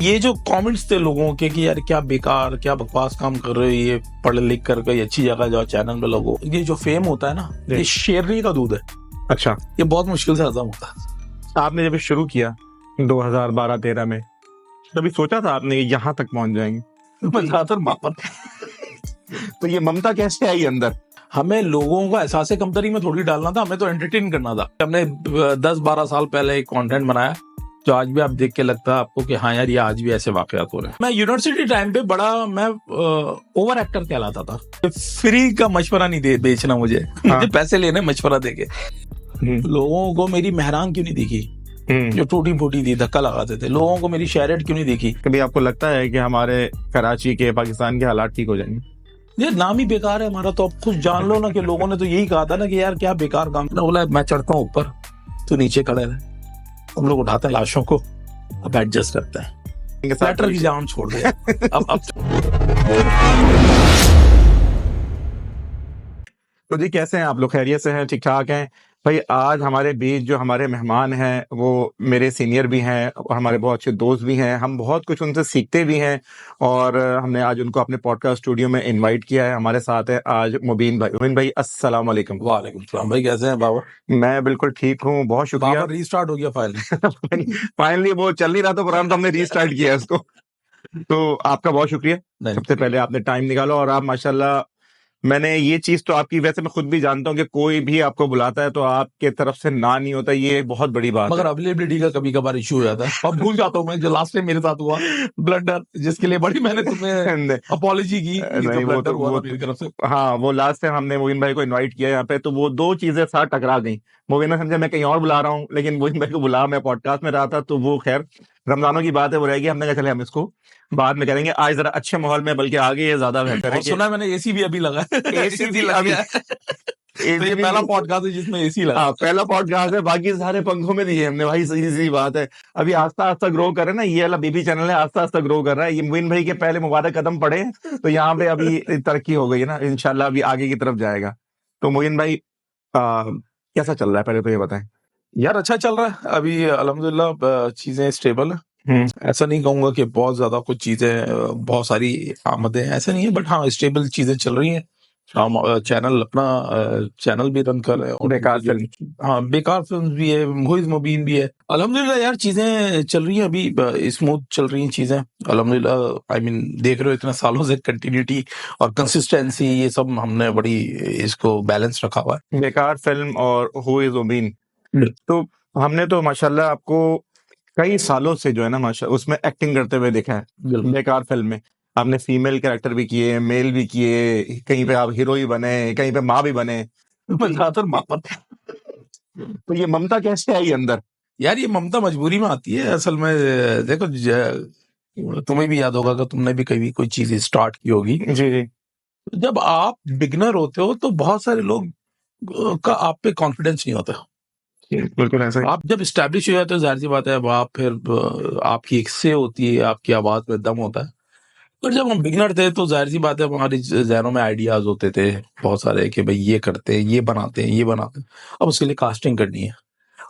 ये जो कमेंट्स थे लोगों के कि यार क्या बेकार, क्या बकवास काम कर रहे हो, ये पढ़ लिख कर कोई अच्छी जगह जाओ, चैनल में लगो। ये जो फेम होता है ना, ये शेरनी का दूध है। अच्छा, ये बहुत मुश्किल से हजम होता है। आपने जब शुरू किया 2012-13 में, कभी सोचा था आपने यहाँ तक पहुंच जाएंगे? मैं ज्यादातर मापर तो ये ममता कैसे आई अंदर? हमें लोगों को एहसास कमतरी में थोड़ी डालना था, हमें तो एंटरटेन करना था। हमने 10-12 साल पहले एक कंटेंट बनाया जो आज भी आप देख के लगता है आपको कि हाँ यार ये आज भी ऐसे वाकयात हो रहे हैं। मैं यूनिवर्सिटी टाइम पे मैं ओवर एक्टर कहलाता था। फ्री का मशवरा नहीं बेचना मुझे। मुझे पैसे लेने मशवरा देके। लोगों को मेरी मेहरान क्यों नहीं दिखी जो टूटी फूटी थी, धक्का लगाते थे? लोगों को मेरी शैरेट क्यों नहीं दिखी? कभी आपको लगता है कि हमारे कराची के, पाकिस्तान के हालात ठीक हो जाएंगे? ये नाम ही बेकार है हमारा, तो अब खुद जान लो ना कि लोगों ने तो यही कहा था ना कि यार क्या बेकार काम। बोला मैं चढ़ता हूँ ऊपर, तो नीचे खड़े रहे। हम लोग उठाते हैं लाशों को, अब एडजस्ट करते हैं। फ्लैटर की जान छोड़ दिया। अब तो जी, कैसे हैं आप लोग? खैरियत से हैं? ठीक ठाक हैं? भाई, आज हमारे बीच जो हमारे मेहमान हैं वो मेरे सीनियर भी हैं और हमारे बहुत अच्छे दोस्त भी हैं। हम बहुत कुछ उनसे सीखते भी हैं और हमने आज उनको अपने पॉडकास्ट स्टूडियो में इनवाइट किया है। हमारे साथ है आज मुबीन भाई। मुबीन भाई, अस्सलाम वालेकुम। वालेकुम सलाम भाई, कैसे हैं बाबा? मैं बिल्कुल ठीक हूँ, बहुत शुक्रिया। बाबा रीस्टार्ट हो गया फाइनली। फाइनली वो चल नहीं रहा था प्रोग्राम, तो हमने रीस्टार्ट किया इसको। तो आपका बहुत शुक्रिया। सबसे पहले आपने टाइम निकाला और आप माशाल्लाह, मैंने ये चीज तो आपकी, वैसे मैं खुद भी जानता हूँ कि कोई भी आपको बुलाता है तो आपके तरफ से ना नहीं होता, ये बहुत बड़ी बात मगर है। अवेलेबिलिटी का कभी कभार इशू हो जाता है। अब भूल जाता हूँ मैं, जो लास्ट टाइम मेरे साथ हुआ ब्लंडर, जिसके लिए बड़ी मैंने तुम्हें अपॉलॉजी की, नहीं, वो तो हुआ था मेरी तरफ से। हाँ, वो लास्ट टाइम हमने मोइन भाई को इनवाइट किया यहाँ पे, तो वो दो चीजें साथ टकरा गई। मोइन ने समझा मैं कहीं और बुला रहा हूँ, लेकिन मोइन भाई को बुला, मैं पॉडकास्ट में रहा था। तो वो खैर रमजानों की बात है, वो रहेगी। हमने कहा चले हम इसको बाद में करेंगे, आज जरा अच्छे माहौल में, बल्कि आगे ये ज्यादा बेहतर है। और सुना है मैंने एसी भी अभी लगा है। एसी भी अभी तो ये पहला पॉडकास्ट है जिसमें एसी लगा। हाँ, पहला पॉडकास्ट है, बाकी सारे पंखों में दिए हमने भाई। सीधी सी बात है, अभी आस्ता आस्ता ग्रो कर रहे हैं ना। ये वाला बीबी चैनल है, आस्ता आस्ता ग्रो कर रहा है। ये मुबीन भाई के पहले मुबारक कदम पड़े हैं, तो यहाँ पे अभी तरक्की हो गई है ना, इंशाल्लाह अभी आगे की तरफ जाएगा। तो मुबीन भाई, कैसा चल रहा है, पहले तो ये बताएं। यार अच्छा चल रहा है अभी अल्हम्दुलिल्लाह, चीजें स्टेबल है। ऐसा नहीं कहूंगा कि बहुत ज्यादा कुछ चीजें, बहुत सारी आमदें, ऐसा नहीं है, बट हाँ स्टेबल चीजें चल रही हैं। हम चैनल अपना चैनल भी रन कर रहे हैं और बेकार फिल्म, हाँ बेकार फिल्म भी है, मुइज़ मुबीन भी है। अल्हम्दुलिल्लाह यार चीजें चल रही हैं अभी, स्मूथ चल रही हैं चीजें अल्हम्दुलिल्लाह। आई मीन देख रहे हो इतने सालों से कंटिन्यूटी और कंसिस्टेंसी, ये सब हमने बड़ी इसको बैलेंस रखा हुआ है। बेकार फिल्म और हु इज मुबीन, तो हमने तो माशाल्लाह आपको कई सालों से जो है ना माशा उसमें एक्टिंग करते हुए देखा है। बेकार फिल्म में आपने फीमेल कैरेक्टर भी किए, मेल भी किए, कहीं पे आप हीरो ही बने, कहीं पे माँ भी बने। मैं ज्यादातर माँ पर। तो ये ममता कैसे आई अंदर? यार ये ममता मजबूरी में आती है असल में। देखो तुम्हें भी याद होगा कि तुमने भी कभी कोई चीज स्टार्ट की होगी। जी जी। जब आप बिगनर होते हो तो बहुत सारे लोग का आप पे कॉन्फिडेंस नहीं होता। बिल्कुल ऐसा ही। आप जब स्टैब्लिश हो जाते हो, जाहिर सी बात है, अब आप फिर आपकी एक से होती है, आपकी आवाज में दम होता है। पर जब हम बिगनर थे तो जाहिर सी बात है हमारे जहनों में आइडियाज होते थे बहुत सारे कि भाई ये करते हैं, ये बनाते हैं, ये बनाते हैं। अब उसके लिए कास्टिंग करनी है।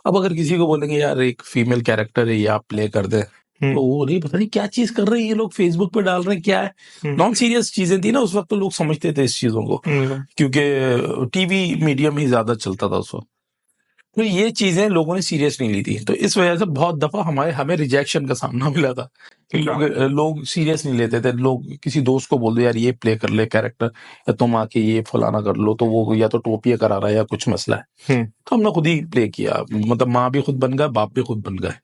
अब अगर किसी को बोलेंगे यार एक फीमेल कैरेक्टर है, ये आप प्ले कर दे, तो वो नहीं, पता नहीं क्या चीज कर रहे हैं ये लोग, फेसबुक पे डाल रहे हैं, क्या है। नॉन सीरियस चीजें थी ना उस वक्त, तो लोग समझते थे इस चीजों को, क्योंकि टीवी मीडियम ही ज्यादा चलता था उस वक्त। तो ये चीजें लोगों ने सीरियस नहीं ली थी, तो इस वजह से बहुत दफा हमें रिजेक्शन का सामना मिला था। लोग सीरियस नहीं लेते थे। लोग किसी दोस्त को बोल दो यार ये प्ले कर ले कैरेक्टर, या तुम आके ये फलाना कर लो, तो वो या तो टोपिया करा रहा है या कुछ मसला है। तो हमने खुद ही प्ले किया, मतलब माँ भी खुद बन गए, बाप भी खुद बन गए।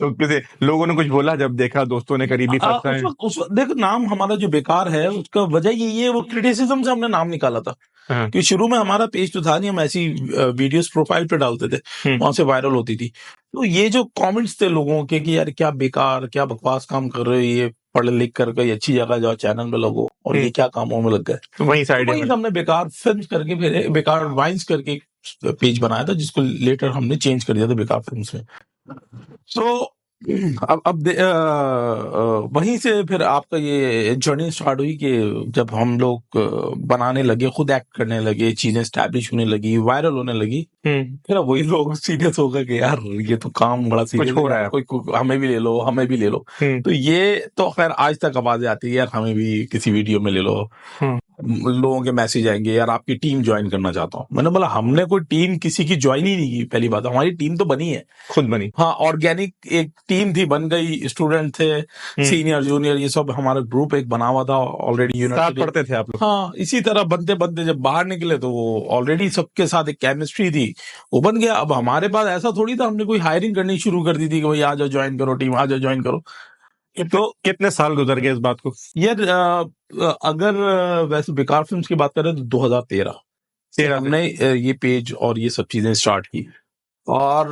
तो किसी लोगों ने कुछ बोला जब देखा, दोस्तों ने, करीबी उस वक्त देखो नाम हमारा जो बेकार है उसका वजह यही है, वो क्रिटिसिज्म से हमने नाम निकाला था। क्योंकि शुरू में हमारा पेज तो था नहीं, हम ऐसी वीडियोस प्रोफाइल पे डालते थे, वहां से वायरल होती थी। तो ये जो कमेंट्स थे लोगों के कि यार क्या बेकार, क्या बकवास काम कर रहे हो, ये पढ़ लिख कर कोई अच्छी जगह जाओ, चैनल में लगो, और ये क्या कामों में लग गए। तो वही हमने बेकार फिल्म करके, फिर बेकार वाइन्स करके पेज बनाया था, जिसको लेटर हमने चेंज कर दिया था बेकार फिल्म्स में। तो वहीं से फिर आपका ये जर्नी स्टार्ट हुई कि जब हम लोग बनाने लगे, खुद एक्ट करने लगे, चीजें स्टैब्लिश होने लगी, वायरल होने लगी, फिर अब वही लोग सीरियस हो गए कि यार ये तो काम बड़ा कुछ सीरियस हो है रहा यार, है। कोई हमें भी ले लो, हमें भी ले लो। तो ये तो खैर आज तक आवाजें आती है यार, हमें भी किसी वीडियो में ले लो। लोगों के मैसेज आएंगे यार आपकी टीम ज्वाइन करना चाहता हूँ। मैंने बोला हमने कोई टीम किसी की ज्वाइन ही नहीं की। पहली बात, हमारी टीम तो बनी है, खुद बनी। हाँ, ऑर्गेनिक एक टीम थी, बन गई, स्टूडेंट थे, सीनियर जूनियर ये सब हमारा ग्रुप एक बना हुआ था ऑलरेडी साथ यूनिवर्सिटी। पढ़ते थे आप लोग? हाँ, इसी तरह बनते बनते जब बाहर निकले तो वो ऑलरेडी सबके साथ एक केमिस्ट्री थी, वो बन गया। अब हमारे पास ऐसा थोड़ी था हमने कोई हायरिंग करनी शुरू कर दी थी कि भाई आ जाओ ज्वाइन करो टीम, आ जाओ ज्वाइन करो। तो कितने साल गुजर गए इस बात को? यार अगर वैसे बेकार फिल्म्स की बात करें तो 2013 से हमने ये पेज और ये सब चीजें स्टार्ट की। और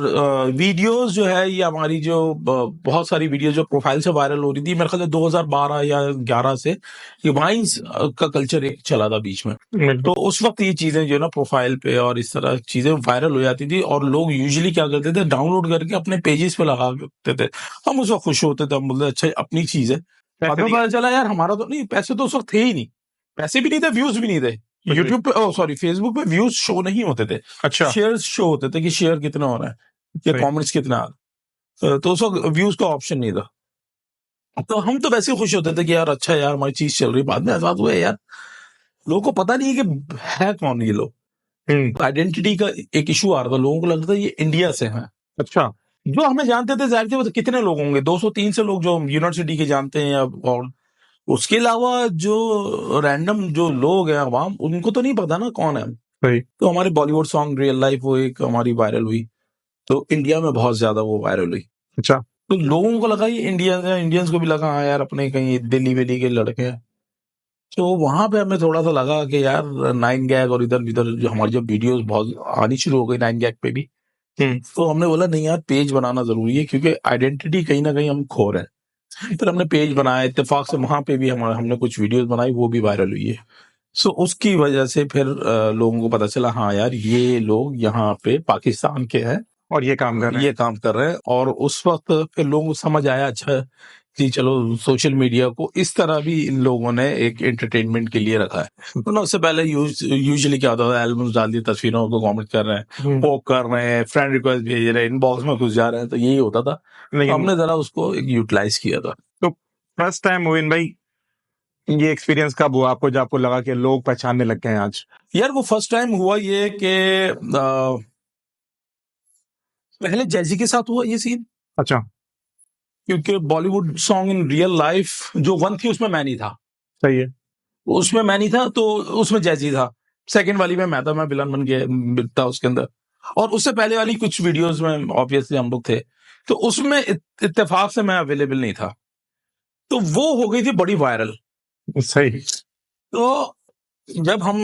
वीडियोस जो है ये हमारी जो बहुत सारी वीडियो जो प्रोफाइल से वायरल हो रही थी, मेरे ख्याल से 2012 या 11 से ये वाइन्स का कल्चर एक चला था बीच में। तो उस वक्त ये चीजें जो है ना प्रोफाइल पे और इस तरह चीजें वायरल हो जाती थी, और लोग यूजुअली क्या करते थे, डाउनलोड करके अपने पेजेस पे लगा देते थे। हम उस वक्त खुश होते थे, हम बोलते अच्छा अपनी चीज है। बाद में पता चला यार हमारा तो नहीं, पैसे तो उस वक्त थे ही नहीं, पैसे भी नहीं थे, व्यूज भी नहीं थे यूट्यूब पे, सॉरी फेसबुक पे व्यूज शो नहीं होते थे। अच्छा। शेयर्स शो होते थे कि शेयर कितना हो रहा है या कमेंट्स कितना आ रहा है। तो उस वक्त व्यूज का ऑप्शन नहीं था। तो हम तो वैसे ही खुश होते थे कि यार अच्छा यार हमारी चीज चल रही है। बाद में एहसास हुआ यार लोगों को पता नहीं है कि है कौन ये लोग। आइडेंटिटी का एक इशू आ रहा था, लोगों को लगता था ये इंडिया से हैं। अच्छा। जो हमें जानते थे जाहिर सी बात है, कितने लोग होंगे, 200-300 लोग जो यूनिवर्सिटी के जानते हैं, और उसके अलावा जो रैंडम जो लोग हैं अवाम, उनको तो नहीं पता ना कौन है। सही। तो हमारे बॉलीवुड सॉन्ग रियल लाइफ वो एक हमारी वायरल हुई, तो इंडिया में बहुत ज्यादा वो वायरल हुई। अच्छा। तो लोगों को लगा ये इंडियंस को भी लगा हाँ यार अपने कहीं दिल्ली वेली के लड़के हैं। तो वहां पे हमें थोड़ा सा लगा कि यार 9gag और इधर इधर जो हमारी जब वीडियोस बहुत आनी शुरू हो गई 9gag पे भी, तो हमने बोला नहीं यार पेज बनाना जरूरी है, क्योंकि आइडेंटिटी कहीं ना कहीं हम खो रहे हैं। फिर हमने पेज बनाया, इत्तेफाक से वहां पे भी हमने कुछ वीडियोस बनाई, वो भी वायरल हुई है। सो उसकी वजह से फिर लोगों को पता चला हाँ यार ये लोग यहाँ पे पाकिस्तान के हैं और ये काम कर रहे हैं। और उस वक्त फिर लोगों को समझ आया अच्छा कि चलो सोशल मीडिया को इस तरह भी इन लोगों ने एक एंटरटेनमेंट के लिए रखा है। तो उससे पहले यूजुअली क्या होता था, एल्बम्स डाल दी, तस्वीरों को कमेंट कर रहे हैं, पोक कर रहे हैं, फ्रेंड रिक्वेस्ट भेज रहे हैं, इनबॉक्स में घुस जा रहे हैं, तो यही होता था। तो हमने जरा उसको यूटिलाइज किया था। तो फर्स्ट टाइम मोइन भाई ये एक्सपीरियंस कब हुआ आपको जब आपको लगा कि लोग पहचानने लग गए हैं आज? यार वो फर्स्ट टाइम हुआ ये कि पहले जैजी के साथ हुआ ये सीन। अच्छा। क्योंकि Bollywood song in real life जो वन थी उसमें मैं नहीं था। सही है। उसमें मैं नहीं था, तो उसमें जैजी था। सेकंड वाली में मैं था, मैं विलन बन गया था उसके अंदर। और उससे पहले वाली कुछ वीडियोस में ऑब्वियसली हम लोग थे, तो उसमें इत्तेफाक से मैं अवेलेबल नहीं था, तो वो हो गई थी बड़ी वायरल। सही। तो जब हम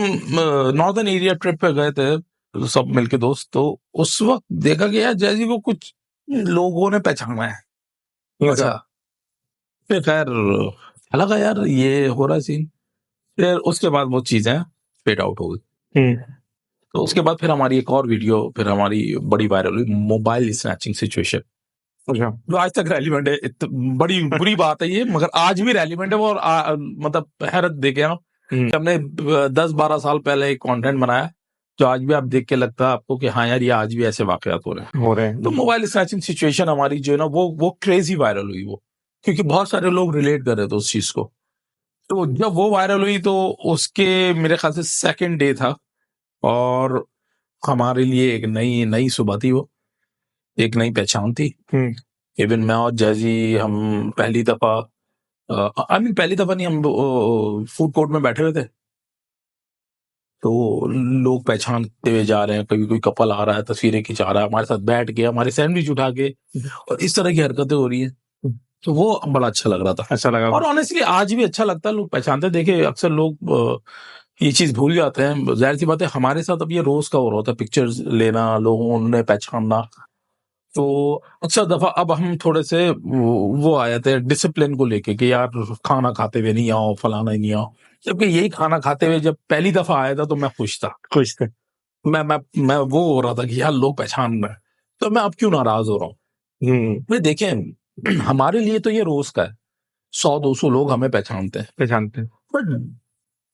नॉर्दर्न एरिया ट्रिप पे गए थे सब मिलके दोस्त, तो उस वक्त देखा कि यार जैजी को कुछ लोगों ने पहचाना है। अच्छा, फिर खैर लगा यार ये हो रहा है सीन। फिर उसके बाद वो चीजें फेड आउट हो गई। तो उसके बाद फिर हमारी एक और वीडियो फिर हमारी बड़ी वायरल हुई, मोबाइल स्नैचिंग सिचुएशन, जो आज तक रेलिवेंट है। बड़ी बुरी बात है ये, मगर आज भी रेलिवेंट है वो। और मतलब हैरत देखे आप, हमने 10-12 साल पहले एक कंटेंट बनाया जो आज भी आप देख के लगता है आपको कि हाँ यार ये आज भी ऐसे वाकयात हो रहे हैं। तो मोबाइल स्नैचिंग सिचुएशन हमारी जो है ना वो क्रेजी वायरल हुई वो, क्योंकि बहुत सारे लोग रिलेट कर रहे थे उस चीज को। तो जब वो वायरल हुई तो उसके मेरे ख्याल से सेकंड डे था, और हमारे लिए एक नई सुबह थी वो, एक नई पहचान थी। इवन मैं और जैजी हम पहली दफा पहली दफा नहीं, हम फूड कोर्ट में बैठे हुए थे, तो लोग पहचानते हुए जा रहे हैं, कभी कोई कपल आ रहा है तस्वीरें खिंचा रहा है हमारे साथ बैठ के, हमारे सैंडविच उठा के, और इस तरह की हरकतें हो रही है। तो वो बड़ा अच्छा लग रहा था। अच्छा लगा। और ऑनेस्टली आज भी अच्छा लगता है, लोग पहचानते। देखे अक्सर लोग ये चीज भूल जाते हैं, जाहिर सी बात है हमारे साथ अब ये रोज का हो रहा होता है, पिक्चर्स लेना, लोगों ने पहचानना। तो अक्सर दफा अब हम थोड़े से वो आए थे डिसिप्लिन को लेके कि यार खाना खाते हुए नहीं आओ, फलाना नहीं आओ। जबकि यही खाना खाते हुए जब पहली दफा आया था तो मैं खुश था। मैं वो हो रहा था कि यार लोग पहचान रहे हैं, तो मैं अब क्यों नाराज हो रहा हूँ। भाई देखें, हमारे लिए तो ये रोज का है, 100-200 लोग हमें पहचानते हैं, पहचानते हैं। बट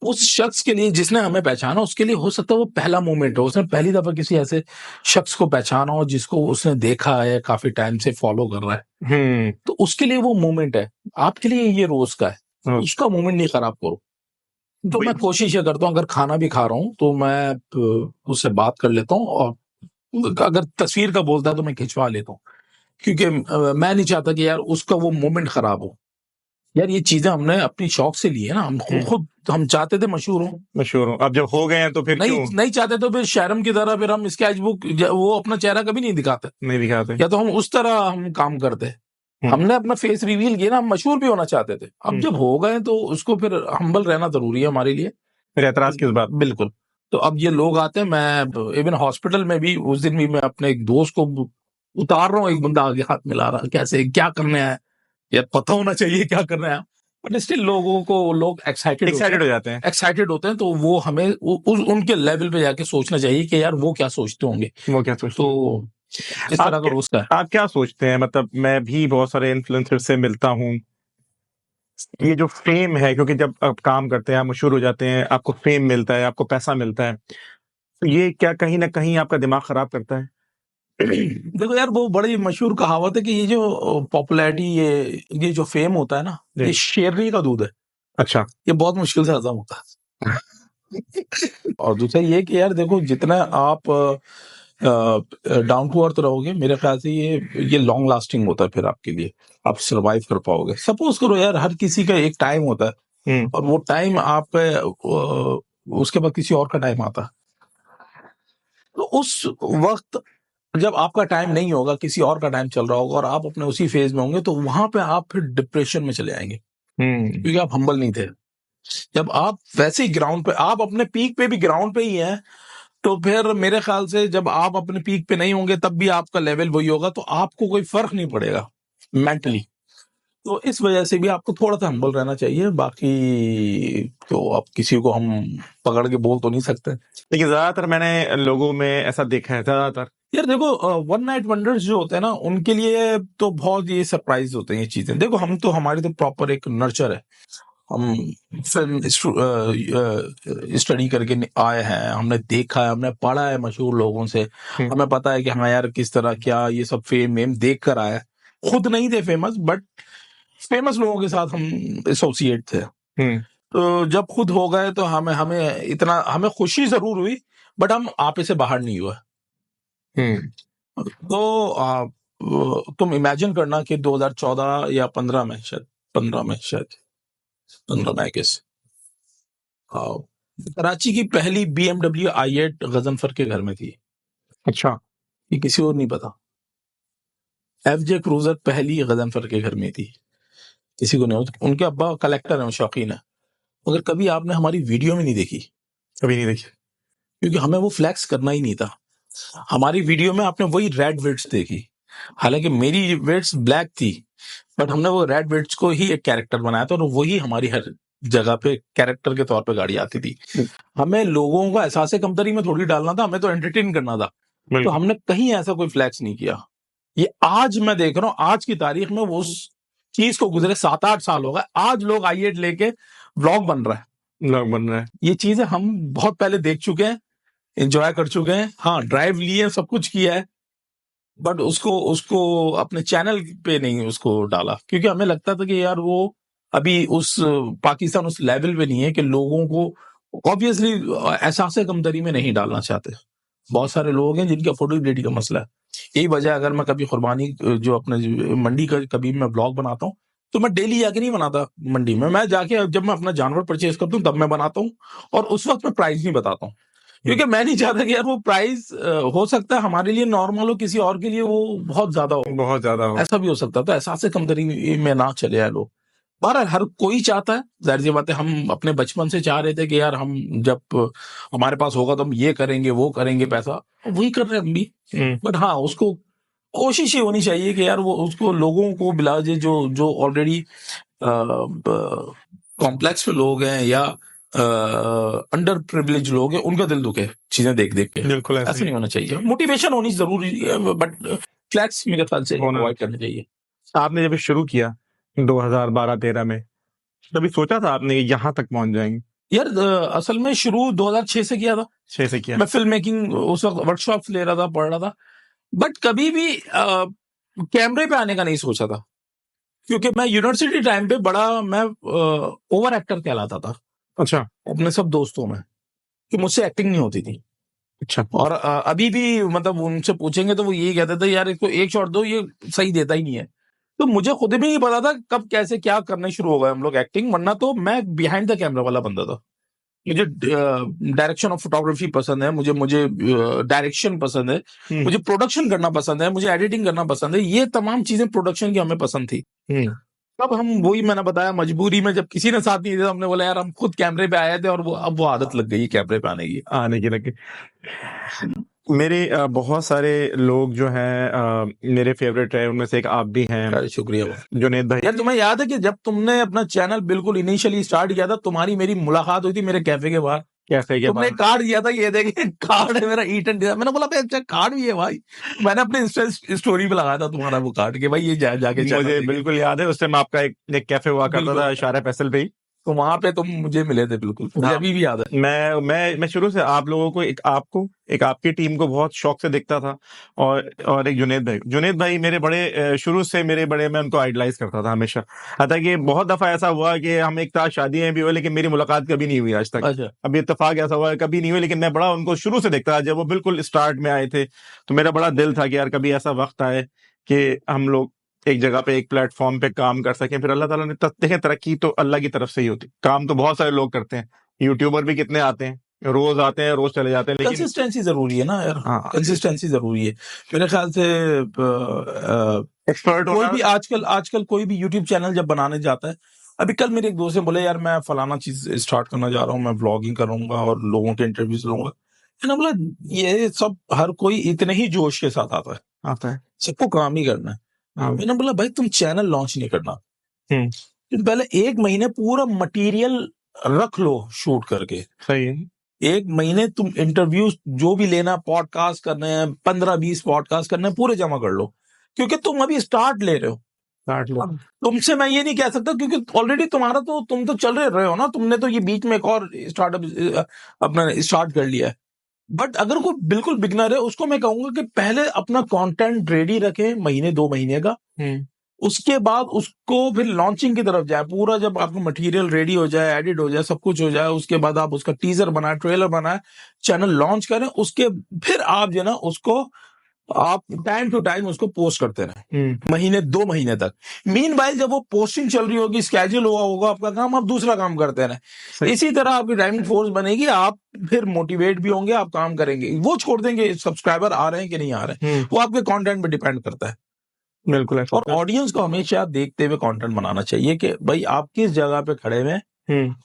उस शख्स के लिए जिसने हमें पहचाना, उसके लिए हो सकता है वो पहला मोमेंट हो, उसने पहली दफा किसी ऐसे शख्स को पहचाना हो जिसको उसने देखा है, काफी टाइम से फॉलो कर रहा है, तो उसके लिए वो मोमेंट है। आपके लिए ये रोज का है, उसका मोमेंट नहीं खराब करो। तो मैं कोशिश ये करता हूँ, अगर खाना भी खा रहा हूँ तो मैं उससे बात कर लेता हूँ, और अगर तस्वीर का बोलता है तो मैं खिंचवा लेता हूँ, क्योंकि मैं नहीं चाहता कि यार उसका वो मोमेंट खराब हो। यार ये चीजें हमने अपनी शौक से ली है ना, हम खुद हम चाहते थे मशहूर हो, मशहूर हो, अब जब हो गए हैं तो फिर क्यों नहीं चाहते तो फिर शर्म की तरह फिर हम स्केचबुक वो अपना चेहरा कभी नहीं दिखाते, नहीं दिखाते? या तो हम उस तरह हम काम करते। हमने अपना फेस रिवील किया ना, हम मशहूर भी होना चाहते थे, अब जब हो गए तो उसको फिर हम्बल रहना जरूरी है हमारे लिए। फिर एतराज किस बात? बिल्कुल। तो अब ये लोग आते हैं, मैं इवन हॉस्पिटल में भी उस दिन भी मैं अपने एक दोस्त को उतार रहा हूँ, एक बंदा आगे हाथ मिला रहा, कैसे क्या करने आया, यार पता होना चाहिए क्या करना है, बट स्टिल लोगों को लोग एक्साइटेड एक्साइटेड हो जाते हैं। एक्साइटेड होते हैं, तो वो हमें उनके लेवल पे जाके सोचना चाहिए कि यार वो क्या सोचते होंगे, वो क्या सोचते हैं? तो इस तरह का रोज का है। आप क्या सोचते हैं? मतलब मैं भी बहुत सारे इन्फ्लुएंसर से मिलता हूँ, ये जो फेम है, क्योंकि जब आप काम करते हैं, आप मशहूर हो जाते हैं, आपको फेम मिलता है, आपको पैसा मिलता है, तो ये क्या कहीं ना कहीं आपका दिमाग खराब करता है? देखो यार, वो बड़ी मशहूर कहावत है कि ये जो पॉपुलैरिटी, ये जो फेम होता है ना, ये शेरनी का दूध है। अच्छा। ये बहुत मुश्किल से हजम होता है। और दूसरा ये कि यार देखो, जितना आप डाउन टू अर्थ रहोगे, मेरे ख्याल से ये लॉन्ग लास्टिंग होता है, फिर आपके लिए आप सरवाइव कर पाओगे। सपोज करो यार, हर किसी का एक टाइम होता है, और वो टाइम आप उसके बाद किसी और का टाइम आता है, तो उस वक्त जब आपका टाइम नहीं होगा, किसी और का टाइम चल रहा होगा, और आप अपने उसी फेज में होंगे, तो वहां पे आप फिर डिप्रेशन में चले आएंगे, क्योंकि आप हम्बल नहीं थे। जब आप वैसे ही ग्राउंड पे, आप अपने पीक पे भी ग्राउंड पे ही हैं, तो फिर मेरे ख्याल से जब आप अपने पीक पे नहीं होंगे तब भी आपका लेवल वही होगा, तो आपको कोई फर्क नहीं पड़ेगा मेंटली। तो इस वजह से भी आपको थोड़ा सा हम्बल रहना चाहिए। बाकी तो अब किसी को हम पकड़ के बोल तो नहीं सकते। लेकिन ज्यादातर मैंने लोगों में ऐसा देखा है, ज्यादातर यार देखो, वन नाइट वंडर्स जो होते हैं ना, उनके लिए तो बहुत ये सरप्राइज होते हैं ये चीजें। देखो, हम तो, हमारी तो प्रॉपर एक नर्चर है, हम फिल्म स्टडी करके आए हैं, हमने देखा है, हमने पढ़ा है मशहूर लोगों से, हमें पता है कि हाँ यार किस तरह क्या ये सब फेम वेम देख कर आया है। खुद नहीं थे फेमस, बट फेमस लोगों के साथ हम एसोसिएट थे। तो जब खुद हो गए तो हमें हमें इतना, हमें खुशी जरूर हुई, बट हम आपे से बाहर नहीं हुए। तो तुम इमेजिन करना कि 2014 या 15 में, शायद 15 में, शायद 15 में, आई गेस, कराची की पहली BMW i8 गजनफर के घर में थी। अच्छा। ये किसी और नहीं पता। FJ क्रूजर पहली गजनफर के घर में थी, किसी को नहीं। उनके अब्बा कलेक्टर हैं, शौकीन है, मगर कभी आपने हमारी वीडियो में नहीं देखी, कभी नहीं देखी, क्योंकि हमें वो फ्लैक्स करना ही नहीं था। हमारी वीडियो में आपने वही रेड विड्स देखी, हालांकि मेरी विड्स ब्लैक थी, बट हमने वो रेड विड्स को ही एक कैरेक्टर बनाया था, और वही हमारी हर जगह पे कैरेक्टर के तौर पे गाड़ी आती थी। हमें लोगों को एहसास कमतरी में थोड़ी डालना था, हमें तो एंटरटेन करना था। तो हमने कहीं ऐसा कोई फ्लैक्स नहीं किया। ये आज मैं देख रहा हूँ, आज की तारीख में वो उस चीज को गुजरे 7-8 साल हो गए, आज लोग i8 लेके व्लॉग बन रहा है। ये चीजें हम बहुत पहले देख चुके हैं, एंजॉय कर चुके हैं, हाँ ड्राइव लिए, सब कुछ किया है, बट उसको उसको अपने चैनल पे नहीं उसको डाला, क्योंकि हमें लगता था कि यार वो अभी उस पाकिस्तान उस लेवल पे नहीं है कि लोगों को ऑब्वियसली एहसास कमतरी में नहीं डालना चाहते। बहुत सारे लोग हैं जिनकी अफोर्डेबिलिटी का मसला है। यही वजह, अगर मैं कभी कुर्बानी जो अपने मंडी का कभी मैं ब्लॉग बनाता हूँ, तो मैं डेली जाके नहीं बनाता मंडी में, मैं जाके जब मैं अपना जानवर परचेज करता हूँ तब मैं बनाता हूँ, और उस वक्त मैं प्राइस नहीं बताता हूँ, क्योंकि मैं नहीं चाहता कि यार वो प्राइस हो सकता है हमारे लिए नॉर्मल हो, किसी और के लिए वो बहुत ज्यादा हो, ऐसा भी हो सकता है। तो एहसास कमतरी में ना चले आए लोग। बहरहाल हर कोई चाहता है, जाहिर सी बात है, हम अपने बचपन से चाह रहे थे कि यार हम जब हमारे पास होगा तो हम ये करेंगे वो करेंगे, पैसा वही कर रहे हैं हम भी। बट हाँ, उसको कोशिश ही होनी चाहिए कि यार वो उसको लोगों को बिलाजे, जो जो ऑलरेडी कॉम्प्लेक्स पे लोग हैं या अंडर प्रिविलेज लोग हैं, उनका दिल दुखे चीजें देख देख के। बिल्कुल ऐसा नहीं होना चाहिए। मोटिवेशन होनी जरूरी है, बट फ्लैक्स मेरे ख्याल से अवॉइड करने चाहिए। आपने जब ये शुरू किया 2012-13 में, कभी सोचा था आपने कि यहाँ तक पहुंच जाएंगे? यार असल में शुरू 2006 से किया था। 6 से किया। मैं फिल्म मेकिंग उस वक्त वर्कशॉप्स ले रहा था, पढ़ रहा था, बट कभी भी कैमरे पे आने का नहीं सोचा था, क्योंकि मैं यूनिवर्सिटी टाइम पे मैं ओवर एक्टर कहलाता था अच्छा। अपने सब दोस्तों में, कि मुझसे एक्टिंग नहीं होती थी। अच्छा। और अभी भी मतलब उनसे पूछेंगे तो वो यही कहते थे, यार इसको एक शॉट दो, ये सही देता ही नहीं है। तो मुझे खुद भी नहीं पता था कब कैसे क्या करने शुरू हो गए हम लोग एक्टिंग, वरना तो मैं बिहाइंड द कैमरा वाला बंदा था। मुझे डायरेक्शन ऑफ फोटोग्राफी पसंद है, मुझे मुझे डायरेक्शन पसंद है, मुझे प्रोडक्शन करना पसंद है, मुझे एडिटिंग करना पसंद है। ये तमाम चीजें प्रोडक्शन की हमें पसंद थी। तब हम, वही मैंने बताया, मजबूरी में जब किसी ने साथ नहीं दिया, हमने बोला यार हम खुद कैमरे पे आए थे, और अब वो आदत लग गई कैमरे पे आने की लगे। मेरे बहुत सारे लोग जो हैं मेरे फेवरेट है, उनमें से एक आप भी हैं। अरे शुक्रिया जुनेद भाई। यार, तुम्हें याद है कि जब तुमने अपना चैनल बिल्कुल इनिशियली स्टार्ट किया था, तुम्हारी मेरी मुलाकात हुई थी मेरे कैफे के बाहर। कैफे के तुमने बाहर कार्ड दिया था, ये देखिए कार्ड है मेरा, ईट एंड डिजायर। मैंने बोला भाई अच्छा कार्ड भी है भाई। मैंने अपने इंस्टा स्टोरी पे लगाया था तुम्हारा वो कार्ड, कि भाई ये जाके चैनल मुझे देखें। बिल्कुल याद है, उस टाइम आपका एक कैफे हुआ करता बिल्कुल। था इशारा फैसल पे ही। तो वहां पे तुम मुझे मिले थे, बिल्कुल मुझे अभी भी याद है। मैं शुरू से आप लोगों को, एक आपकी टीम को बहुत शौक से देखता था, और एक जुनेद भाई मेरे बड़े शुरू से मेरे बड़े, मैं उनको आइडलाइज करता था हमेशा। हालांकि कि बहुत दफा ऐसा हुआ कि हम एक साथ शादियां भी हुई, लेकिन मेरी मुलाकात कभी नहीं हुई आज तक। अच्छा। अभी इत्तेफाक ऐसा हुआ है, कभी नहीं हुई, लेकिन मैं बड़ा उनको शुरू से देखता था। जब वो बिल्कुल स्टार्ट में आए थे, तो मेरा बड़ा दिल था कि यार कभी ऐसा वक्त आए कि हम लोग एक जगह पे, एक प्लेटफॉर्म पे काम कर सकें। फिर अल्लाह ताला ने देखें, तरक्की तो अल्लाह की तरफ से ही होती। काम तो बहुत सारे लोग करते हैं, यूट्यूबर भी कितने आते हैं, रोज आते हैं, रोज चले जाते हैं, लेकिन कंसिस्टेंसी जरूरी है ना यार। हाँ, कंसिस्टेंसी जरूरी है मेरे ख्याल से। एक्सपर्ट कोई होना। भी आजकल कोई भी यूट्यूब चैनल जब बनाने जाता है, अभी कल मेरे एक दोस्त ने बोले यार मैं फलाना चीज स्टार्ट करना जा रहा हूँ, मैं ब्लॉगिंग करूंगा और लोगों के इंटरव्यूज लूंगा। मैंने बोला ये सब हर कोई इतने ही जोश के साथ आता है, सबको काम ही करना है। मैंने बोला भाई तुम चैनल लॉन्च नहीं करना, तुम पहले 1 महीने पूरा मटेरियल रख लो शूट करके। सही है। 1 महीने तुम इंटरव्यूज जो भी लेना, पॉडकास्ट करने हैं, 15-20 पॉडकास्ट करने हैं, पूरे जमा कर लो, क्योंकि तुम अभी स्टार्ट ले रहे हो। तुमसे मैं ये नहीं कह सकता, क्योंकि ऑलरेडी तुम तो चल रहे हो ना, तुमने तो ये बीच में एक और स्टार्टअप अपना स्टार्ट कर लिया है। बट अगर कोई बिल्कुल बिगनर है, उसको मैं कहूंगा कि पहले अपना कंटेंट रेडी रखें, 1-2 महीने का। उसके बाद उसको फिर लॉन्चिंग की तरफ जाए। पूरा जब आपका मटेरियल रेडी हो जाए, एडिट हो जाए, सब कुछ हो जाए, उसके बाद आप उसका टीजर बनाए, ट्रेलर बनाए, चैनल लॉन्च करें, उसके फिर आप जो ना उसको आप टाइम टू टाइम उसको पोस्ट करते रहे, 2 महीने तक। मीनवाइल जब वो पोस्टिंग चल रही होगी, स्केड्यूल हुआ होगा आपका काम, आप दूसरा काम करते रहे। इसी तरह आपकी टाइमिंग फोर्स बनेगी, आप फिर मोटिवेट भी होंगे, आप काम करेंगे। वो छोड़ देंगे सब्सक्राइबर आ रहे हैं कि नहीं आ रहे हैं, वो आपके कंटेंट पे डिपेंड करता है। बिल्कुल। और ऑडियंस को हमेशा देखते हुए कंटेंट बनाना चाहिए कि भाई आप किस जगह पे खड़े हुए,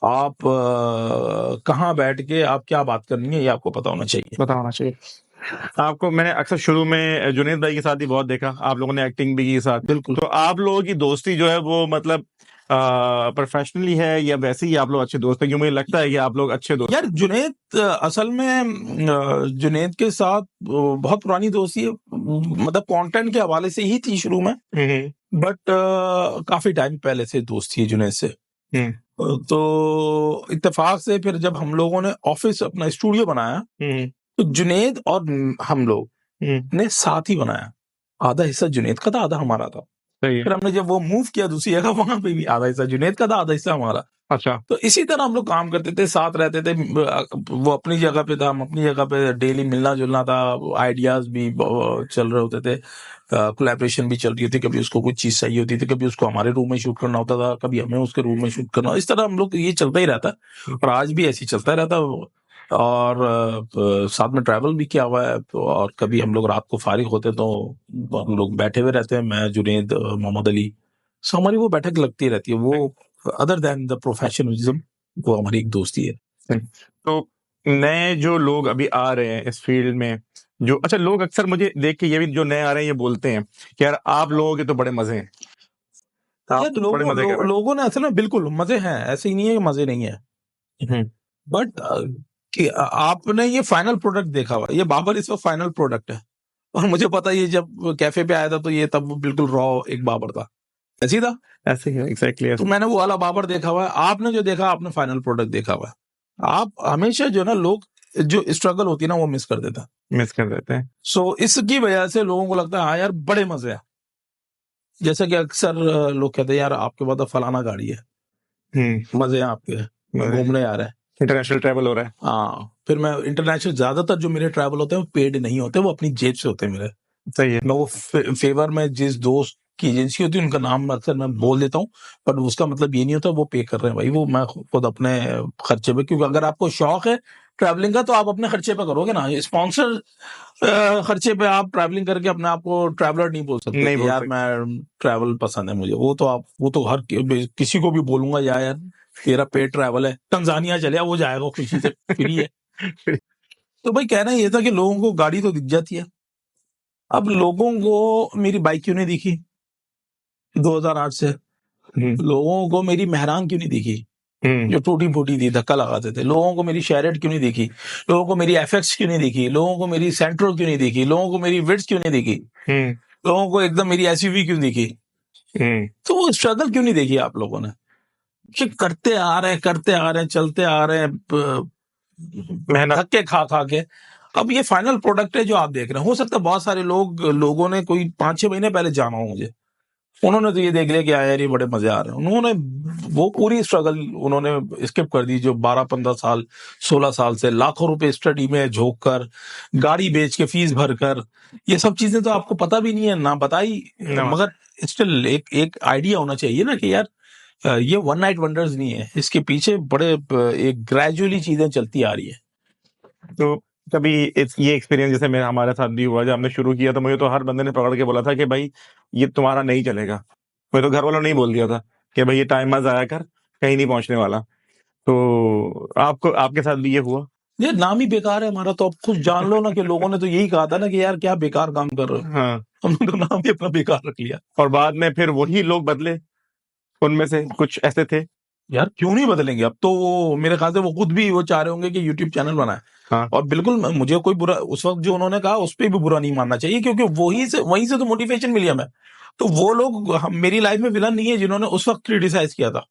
आप कहाँ बैठ के आप क्या बात करनी है, ये आपको पता होना चाहिए। आपको मैंने अक्सर शुरू में जुनेद भाई के साथ ही बहुत देखा, आप लोगों ने एक्टिंग भी की साथ। बिल्कुल। तो आप लोगों की दोस्ती जो है वो मतलब प्रोफेशनली है या वैसे ही आप लोग अच्छे दोस्त हैं? क्यों मुझे लगता है कि आप लोग अच्छे दोस्त। यार जुनेद असल में जुनेद के साथ बहुत पुरानी दोस्ती है, मतलब कंटेंट के हवाले से ही थी शुरू में, बट काफी टाइम पहले से दोस्ती है जुनेद से। तो इत्तेफाक से फिर जब हम लोगों ने ऑफिस अपना स्टूडियो बनाया, तो जुनेद और हम लोग ने साथ ही बनाया। आधा हिस्सा जुनेद का था, आधा हमारा था। फिर हमने जब वो मूव किया दूसरी जगह, वहां पे भी आधा हिस्सा जुनेद का था, आधा हिस्सा हमारा। अच्छा। तो इसी तरह हम लोग काम करते थे, साथ रहते थे। वो अपनी जगह पे था, हम अपनी जगह पे, डेली मिलना जुलना था, आइडियाज भी चल रहे होते थे, कोलैबोरेशन भी चल रही थी। कभी उसको कुछ चीज चाहिए होती थी, कभी उसको हमारे रूम में शूट करना होता था, कभी हमें उसके रूम में शूट करना। इस तरह हम लोग, ये चलता ही रहता और आज भी ऐसे ही चलता रहता। और साथ में ट्रैवल भी किया हुआ है। और कभी हम लोग रात को फारिग होते तो हम लोग बैठे हुए रहते हैं, मैं, जुनेद, मोहम्मद अली। सो हमारी वो बैठक लगती रहती है। वो अदर देन द प्रोफेशनलिज्म, वो हमारी एक दोस्ती है। तो नए जो लोग अभी आ रहे हैं इस फील्ड में, जो अच्छा लोग अक्सर मुझे देख के, ये भी जो नए आ रहे हैं ये बोलते हैं कि यार आप लोगों के तो बड़े मजे हैं, आप तो बड़े मजे कर रहे हैं। लोगों ने असल में बिल्कुल मजे हैं, ऐसे ही नहीं है कि मजे नहीं है। बट कि आपने ये फाइनल प्रोडक्ट देखा हुआ, ये बाबर इस वक्त फाइनल प्रोडक्ट है। और मुझे पता है, ये जब कैफे पे आया था तो ये तब बिल्कुल रॉ एक बाबर था। ऐसे ही था। ऐसे ही एग्जैक्टली तो मैंने वो वाला बाबर देखा हुआ है, आपने जो देखा आपने फाइनल प्रोडक्ट देखा हुआ है। आप हमेशा जो है ना, लोग जो स्ट्रगल होती है ना वो मिस कर देता है। मिस कर देते हैं। सो इसकी वजह से लोगों को लगता है हाँ यार बड़े मजे हैं। जैसे कि अक्सर लोग कहते हैं यार आपके पास तो फलाना गाड़ी है, मजे हैं आपके, घूमने आ रहे हैं, इंटरनेशनल ट्रैवल हो रहा है। हाँ। फिर मैं इंटरनेशनल, ज्यादातर जो मेरे ट्रैवल होते हैं वो पेड नहीं होते, वो अपनी जेब से होते हैं मेरे। सही है। मैं वो फेवर में जिस दोस्त की एजेंसी होती है उनका नाम अक्सर मैं बोल देता हूँ, पर उसका मतलब ये नहीं होता वो पे कर रहे हैं भाई, वो मैं खुद अपने खर्चे पे। क्योंकि अगर आपको शौक है ट्रैवलिंग का तो आप अपने खर्चे पे करोगे ना, स्पॉन्सर खर्चे पे आप ट्रैवलिंग करके अपने आप को ट्रैवलर नहीं बोल सकते नहीं कि बोल यार सकते। मैं ट्रैवल पसंद है मुझे। वो तो आप, वो तो हर किसी को भी बोलूंगा यार तेरा पेड ट्रैवल है, तंजानिया चले वो जाएगा खुशी से, फ्री है। तो भाई कहना ये था कि लोगों को गाड़ी तो दिख जाती है। अब लोगों को मेरी बाइक क्यों नहीं दिखी 2008 से? लोगों को मेरी मेहरान क्यों नहीं दिखी जो टूटी फूटी थी, धक्का लगाते थे? लोगों को मेरी शेरेट क्यों नहीं दिखी? लोगों को मेरी एफएक्स क्यों नहीं दिखी? लोगों को मेरी सेंट्रो क्यों नहीं दिखी? लोगों को मेरी विड्स क्यों नहीं दिखी? लोगों को एकदम मेरी एसयूवी क्यों दिखी? तो वो स्ट्रगल क्यों नहीं देखी आप लोगों ने? कि करते आ रहे हैं, चलते आ रहे हैं, मेहनत धक्के खा खा के। अब ये फाइनल प्रोडक्ट है जो आप देख रहे हैं। हो सकता है बहुत सारे लोगों ने कोई 5-6 महीने पहले जाना हो मुझे, उन्होंने तो ये देख लिया कि यार ये बड़े मजे आ रहे हैं। उन्होंने वो पूरी स्ट्रगल उन्होंने स्किप कर दी, जो 12-15 साल 16 साल से लाखों रुपए स्टडी में झोंक कर, गाड़ी बेच के, फीस भर कर, ये सब चीजें तो आपको पता भी नहीं है ना बताई, मगर स्टिल एक आइडिया होना चाहिए ना कि यार ये वन नाइट वंडर्स नहीं है, इसके पीछे बड़े एक ग्रेजुअली चीजें चलती आ रही है। तो कभी ये एक्सपीरियंस जैसे मेरा हमारे साथ भी हुआ, जब हमने शुरू किया तो मुझे तो हर बंदे ने पकड़ के बोला था कि भाई ये तुम्हारा नहीं चलेगा। मुझे तो घर वालों ने ही बोल दिया था कि भाई ये टाइम मत जाया कर, कहीं नहीं पहुंचने वाला। तो आपको, आपके साथ भी ये हुआ? ये नाम ही बेकार है हमारा, तो अब खुद जान लो ना कि लोगों ने तो यही कहा था ना कि यार क्या बेकार काम कर रहे हो। हाँ। हमने तो नाम ही अपना बेकार रख लिया। और बाद में फिर वही लोग बदले, उनमें से कुछ ऐसे थे। यार क्यों नहीं बदलेंगे? अब तो वो मेरे ख्याल से वो खुद भी वो चाह रहे होंगे कि यूट्यूब चैनल बनाए। हाँ। और बिल्कुल मुझे कोई बुरा उस वक्त जो उन्होंने कहा उस पर भी बुरा नहीं मानना चाहिए, क्योंकि वहीं से तो मोटिवेशन मिली हमें। तो वो लोग मेरी लाइफ में विलन नहीं है जिन्होंने उस वक्त क्रिटिसाइज किया था,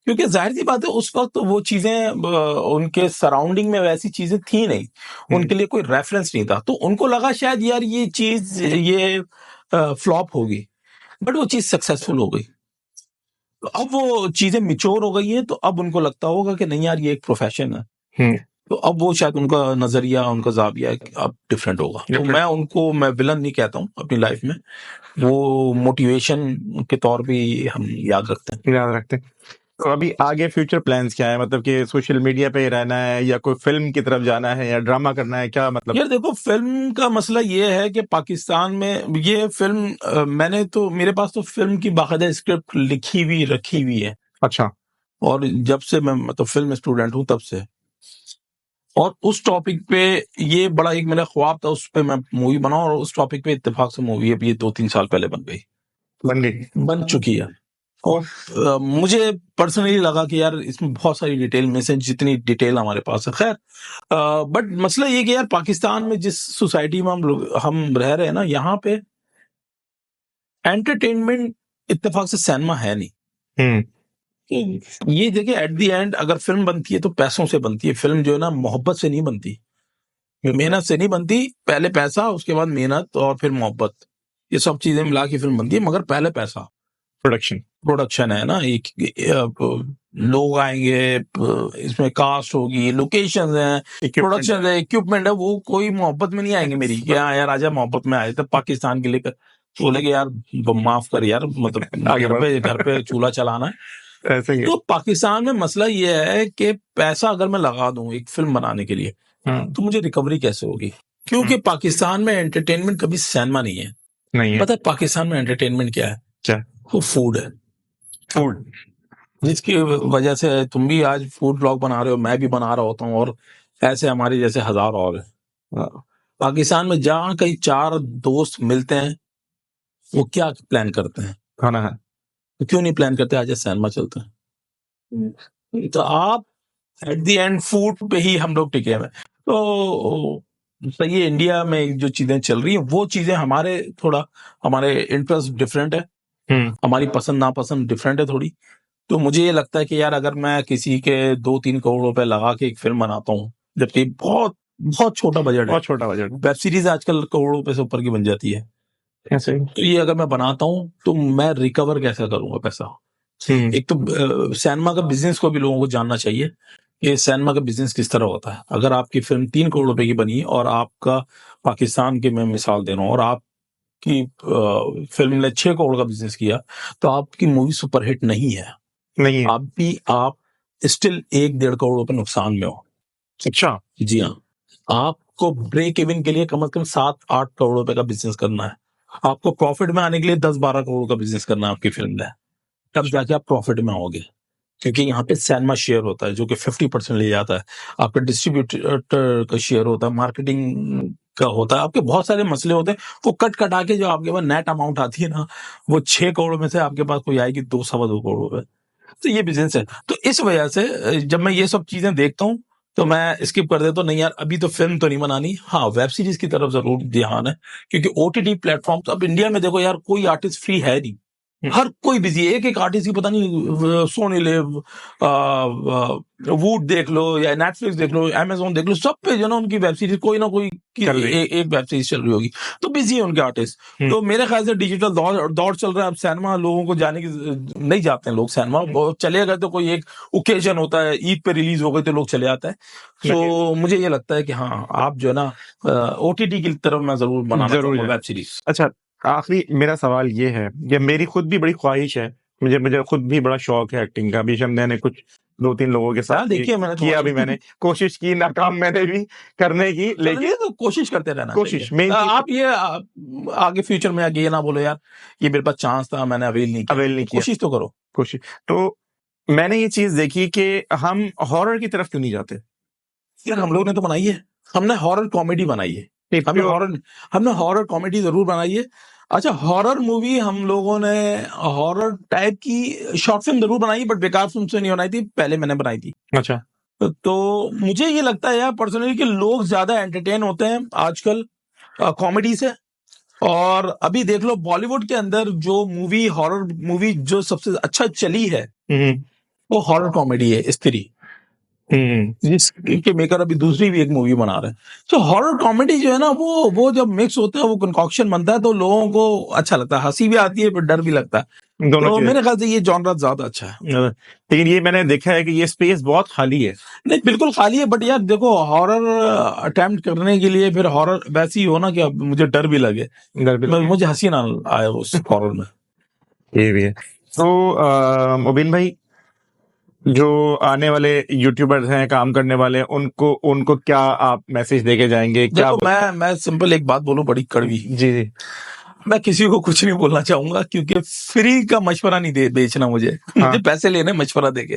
क्योंकि जाहिर सी बात है उस वक्त वो चीजें उनके सराउंडिंग में वैसी चीजें थी नहीं, उनके लिए कोई रेफरेंस नहीं था। तो उनको लगा शायद यार ये चीज ये फ्लॉप होगी, बट वो चीज सक्सेसफुल हो गई। तो अब वो चीजें मिच्योर हो गई है, तो अब उनको लगता होगा कि नहीं यार ये एक प्रोफेशन है। तो अब वो शायद उनका नजरिया, उनका जाविया अब डिफरेंट होगा। तो मैं विलन नहीं कहता हूँ अपनी लाइफ में, वो मोटिवेशन के तौर पे हम याद रखते हैं। तो अभी आगे फ्यूचर प्लान्स क्या है? मतलब कि सोशल मीडिया पे ही रहना है या कोई फिल्म की तरफ जाना है या ड्रामा करना है, क्या मतलब? यार देखो, फिल्म का मसला ये है कि पाकिस्तान में ये फिल्म मैंने तो, मेरे पास तो फिल्म की बाकायदा स्क्रिप्ट लिखी हुई रखी हुई है। अच्छा। और जब से मैं मतलब फिल्म स्टूडेंट हूँ तब से, और उस टॉपिक पे ये बड़ा एक मेरा ख्वाब था, उस पे मैं मूवी बनाऊं, और उस टॉपिक पे इत्तेफाक से मूवी अब ये 2-3 साल पहले बन चुकी है। और मुझे पर्सनली लगा कि यार इसमें बहुत सारी डिटेल में से जितनी डिटेल हमारे पास है, खैर बट मसला ये कि यार पाकिस्तान में जिस सोसाइटी में हम रह रहे हैं ना, यहाँ पे एंटरटेनमेंट इत्तेफाक से सिनेमा है नहीं। ये देखिए, एट द एंड अगर फिल्म बनती है तो पैसों से बनती है। फिल्म जो है ना मोहब्बत से नहीं बनती, मेहनत से नहीं बनती। पहले पैसा, उसके बाद मेहनत, और फिर मोहब्बत, ये सब चीजें मिला के फिल्म बनती है। मगर पहले पैसा, प्रोडक्शन है ना, एक लोग आएंगे, इसमें कास्ट होगी, लोकेशन है, प्रोडक्शन है, इक्विपमेंट है, वो कोई मोहब्बत में नहीं आएंगे मेरी कि हाँ यार आजा मोहब्बत में आए थे पाकिस्तान के लिए। बोले कि यार माफ कर यार, मतलब घर पे चूल्हा चलाना है ऐसे ही। तो पाकिस्तान में मसला ये है कि पैसा अगर मैं लगा दूं एक फिल्म बनाने के लिए, तो मुझे रिकवरी कैसे होगी? क्योंकि पाकिस्तान में एंटरटेनमेंट कभी सिनेमा नहीं है। पता है पाकिस्तान में एंटरटेनमेंट क्या है? क्या? वो फूड है। फूड, जिसकी वजह से तुम भी आज फूड ब्लॉग बना रहे हो, मैं भी बना रहा होता हूँ, और ऐसे हमारे जैसे हजार और हैं। पाकिस्तान में जहाँ कहीं 4 दोस्त मिलते हैं, वो क्या प्लान करते हैं? खाना है। तो क्यों नहीं प्लान करते आज सिनेमा चलते हैं? तो आप एट द एंड फूड पे ही हम लोग टिके हुए। तो सही है, इंडिया में जो चीजें चल रही है वो चीजें हमारे इंटरेस्ट डिफरेंट है। हमारी पसंद नापसंद डिफरेंट है थोड़ी। तो मुझे ये लगता है कि यार अगर मैं किसी के 2-3 करोड़ रुपए लगा के एक फिल्म बनाता हूँ, जबकि बहुत बहुत छोटा बजट है, बहुत छोटा बजट वेब सीरीज आजकल करोड़ों रुपए से ऊपर की बन जाती है, ऐसे तो ये अगर मैं बनाता हूँ तो मैं रिकवर कैसे करूंगा पैसा। एक तो सिनेमा का बिजनेस को भी लोगों को जानना चाहिए कि सिनेमा का बिजनेस किस तरह होता है। अगर आपकी फिल्म 3 करोड़ रुपए की बनी और आपका पाकिस्तान की मैं मिसाल दे रहा हूँ और आपकी फिल्म ने 6 करोड़ का बिजनेस किया, तो आपकी मूवी सुपरहिट नहीं है, नहीं है। आप स्टिल 1-1.5 करोड़ रुपए नुकसान में हो। अच्छा। जी हाँ, आपको ब्रेक इवन के लिए कम से कम 7-8 करोड़ रुपए का बिजनेस करना है। आपको प्रॉफिट में आने के लिए 10-12 करोड़ का बिजनेस करना है आपकी फिल्म में, तब जाके आप प्रॉफिट में आओगे। क्योंकि यहाँ पे सिनेमा शेयर होता है जो कि 50% ले जाता है, आपका डिस्ट्रीब्यूटर का शेयर होता है, मार्केटिंग का होता है, आपके बहुत सारे मसले होते हैं। वो कट कटा के जो आपके पास नेट अमाउंट आती है ना, वो 6 करोड़ में से आपके पास कोई आएगी 2-2.25 करोड़ रुपए। तो ये बिजनेस है। तो इस वजह से जब मैं ये सब चीजें देखता हूँ तो मैं स्किप कर देता हूँ। नहीं यार, अभी तो फिल्म तो नहीं बनानी। हाँ, वेब सीरीज की तरफ जरूर ध्यान है, क्योंकि ओटीटी प्लेटफॉर्म अब इंडिया में देखो यार, कोई आर्टिस्ट फ्री है नहीं, हर कोई बिजी है। एक आर्टिस्ट की पता नहीं, सोनी लिव, वूड देख लो या नेटफ्लिक्स देख लो, अमेजोन देख लो, सब पे जो ना उनकी वेब सीरीज कोई ना कोई एक वेब सीरीज चल रही होगी, तो बिजी है उनके आर्टिस्ट। तो मेरे ख्याल से डिजिटल दौर चल रहा है। अब सिनेमा लोगों को जाने की नहीं जाते हैं लोग सिनेमा, चले गए तो कोई एक ओकेजन होता है, ईद पे रिलीज हो गई तो लोग चले आते हैं। सो मुझे ये लगता है कि हाँ, आप जो है ना ओटीटी की तरफ मैं जरूर बनाना चाहूंगा वेब सीरीज। अच्छा, आखिरी मेरा सवाल ये है, ये मेरी खुद भी बड़ी ख्वाहिश है, मुझे खुद भी बड़ा शौक है एक्टिंग का। अभी मैंने कुछ 2-3 लोगों के साथ देखिए मैंने किया भी, मैंने कोशिश की, नाकाम मैंने भी करने की, लेकिन तो कोशिश करते रहना कोशिश चाहिए। मेन आप ये आगे फ्यूचर में आगे ये ना बोलो यार ये मेरे पास चांस था मैंने अवेल नहीं किया, कोशिश तो करो। कोशिश तो मैंने ये चीज देखी कि हम हॉरर की तरफ क्यों नहीं जाते। यार हम लोग ने तो बनाई है, हमने हॉरर कॉमेडी बनाई है, हमने हॉरर कॉमेडी जरूर बनाई है। अच्छा, हॉरर मूवी हम लोगों ने हॉरर टाइप की शॉर्ट फिल्म जरूर बनाई, बट बेकार फिल्म से नहीं बनाई थी, पहले मैंने बनाई थी। अच्छा। तो मुझे ये लगता है यार पर्सनली कि लोग ज्यादा एंटरटेन होते हैं आजकल कॉमेडी से। और अभी देख लो बॉलीवुड के अंदर जो मूवी, हॉरर मूवी जो सबसे अच्छा चली है वो हॉरर कॉमेडी है, स्त्री, जिसके मेकर अभी दूसरी भी एक मूवी बना रहे हैं। तो हॉरर कॉमेडी जो है ना, वो जब मिक्स होता है, वो कंकॉक्शन बनता है, तो लोगों को अच्छा लगता है, हंसी भी आती है पर डर भी लगता है। तो मेरे ख्याल से ये जॉनरा ज्यादा अच्छा है। लेकिन ये मैंने देखा है कि ये स्पेस बहुत खाली है। नहीं, बिल्कुल खाली है, बट यार देखो हॉरर अटेम्प्ट करने के लिए फिर हॉरर वैसी ही हो ना कि अब मुझे डर भी लगे, मुझे हंसी ना आए उस हॉरर में। ये भी है। तो मुबीन भाई, जो आने वाले यूट्यूबर्स हैं, काम करने वाले, उनको क्या आप मैसेज देके जाएंगे? क्या देखो मैं सिंपल एक बात बोलूं, बड़ी कड़वी। जी। मैं किसी को कुछ नहीं बोलना चाहूंगा, क्योंकि फ्री का मशवरा नहीं बेचना मुझे। मुझे पैसे लेने मशवरा देके,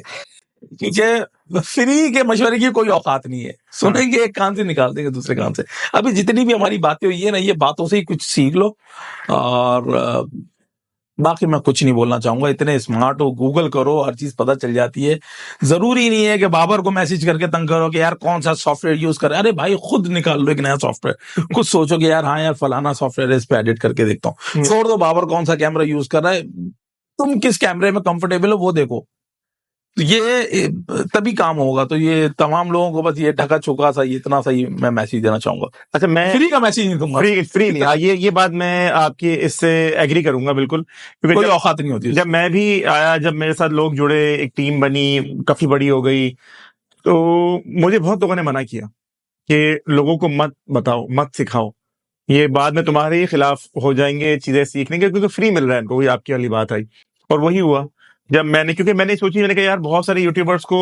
क्योंकि फ्री के मशवरे की कोई औकात नहीं है। सुनेंगे एक कान से, निकाल देंगे दूसरे कान से। अभी जितनी भी हमारी बातें हुई है ना, ये बातों से ही कुछ सीख लो। और बाकी मैं कुछ नहीं बोलना चाहूंगा। इतने स्मार्ट हो, गूगल करो, हर चीज पता चल जाती है। जरूरी नहीं है कि बाबर को मैसेज करके तंग करो कि यार कौन सा सॉफ्टवेयर यूज कर। अरे भाई, खुद निकाल लो एक नया सॉफ्टवेयर, खुद सोचो कि यार हाँ यार फलाना सॉफ्टवेयर है, इस पे एडिट करके देखता हूँ। छोड़ दो बाबर कौन सा कैमरा यूज कर रहा है, तुम किस कैमरे में कंफर्टेबल हो वो देखो, तो ये तभी काम होगा। तो ये तमाम लोगों को बस ये ढका छुका सा, ये इतना सा ही मैं मैसेज देना चाहूंगा। अच्छा, मैं फ्री का मैसेज नहीं दूंगा, फ्री नहीं। हाँ, ये बात मैं आपकी इससे एग्री करूंगा बिल्कुल, क्योंकि कोई औकात नहीं होती। जब मैं भी आया, जब मेरे साथ लोग जुड़े, एक टीम बनी, काफी बड़ी हो गई, तो मुझे बहुत लोगों ने मना किया कि लोगों को मत बताओ, मत सिखाओ, ये बाद में तुम्हारे ही खिलाफ हो जाएंगे चीजें सीखने के, क्योंकि फ्री मिल रहा है इनको। वही आपकी वाली बात आई, और वही हुआ। जब क्योंकि मैंने सोची, मैंने कहा यार बहुत सारे यूट्यूबर्स को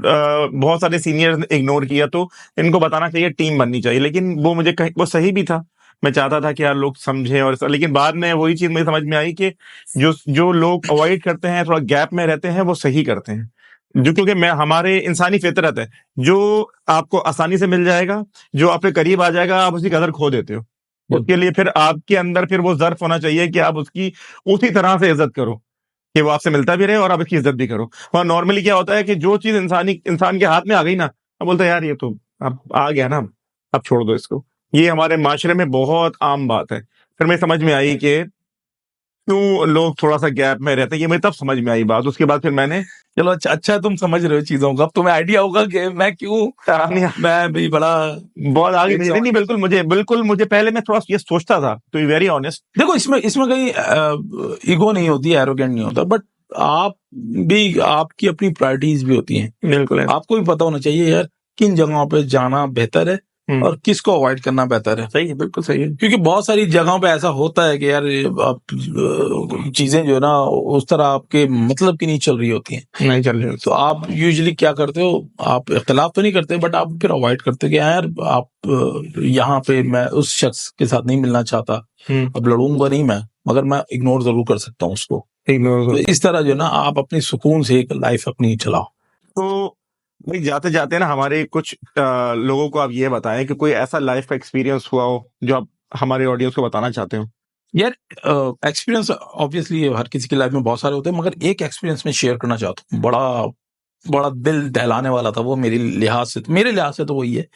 बहुत सारे सीनियर्स इग्नोर किया, तो इनको बताना चाहिए, टीम बननी चाहिए। लेकिन वो मुझे वो सही भी था, मैं चाहता था कि यार लोग समझें। और लेकिन बाद में वही चीज मुझे समझ में आई कि जो लोग अवॉइड करते हैं, थोड़ा गैप में रहते हैं, वो सही करते हैं। क्योंकि हमारे इंसानी फितरत है, जो आपको आसानी से मिल जाएगा, जो आपके करीब आ जाएगा, आप उसकी कदर खो देते हो। उसके लिए फिर आपके अंदर फिर वो ज़र्फ होना चाहिए कि आप उसकी उसी तरह से इज्जत करो कि वो आपसे मिलता भी रहे और आप इसकी इज्जत भी करो। और नॉर्मली क्या होता है कि जो चीज इंसान के हाथ में आ गई ना, अब बोलता है यार ये तो अब आ गया ना, अब छोड़ दो इसको। ये हमारे माशरे में बहुत आम बात है। फिर मैं समझ में आई कि क्यों लोग थोड़ा सा गैप में रहते हैं, ये मुझे तब समझ में आई बात। उसके बाद फिर मैंने चलो अच्छा तुम समझ रहे हो चीजों को, अब तुम्हें आइडिया होगा कि मैं क्यों, कहानियां मैं भी बड़ा बहुत आगे एक नहीं, समझ। नहीं बिल्कुल मुझे पहले मैं थोड़ा ये सोचता था, टू बी वेरी ऑनेस्ट। देखो इसमें इसमें कहीं ईगो नहीं होती, एरोगेंट नहीं होता, बट आप भी, आपकी अपनी प्रायोरिटीज भी होती हैं। बिल्कुल है। आपको भी पता होना चाहिए यार किन जगहों पे जाना बेहतर है और किसको अवॉइड करना बेहतर है। सही है, बिल्कुल सही है। क्योंकि बहुत सारी जगहों पे ऐसा होता है कि यार आप चीजें जो है ना उस तरह आपके मतलब की नहीं चल रही होती हैं। नहीं चल रही तो आप यूजुअली क्या करते हो, आप इख्तलाफ तो नहीं करते बट आप फिर अवॉइड करते हो कि यार आप यहाँ पे मैं उस शख्स के साथ नहीं मिलना चाहता, अब लड़ूंगा नहीं मैं, मगर मैं इग्नोर जरूर कर सकता हूँ उसको। तो इस तरह जो है ना आप अपनी सुकून से एक लाइफ अपनी चलाओ। तो भाई जाते जाते ना हमारे कुछ लोगों को आप ये बताएं कि कोई ऐसा लाइफ का एक्सपीरियंस हुआ हो जो आप हमारे ऑडियंस को बताना चाहते हो। यार एक्सपीरियंस ऑब्वियसली हर किसी की लाइफ में बहुत सारे होते हैं, मगर एक एक्सपीरियंस में शेयर करना चाहता हूँ, बड़ा बड़ा दिल दहलाने वाला था वो मेरे लिहाज से तो वही है।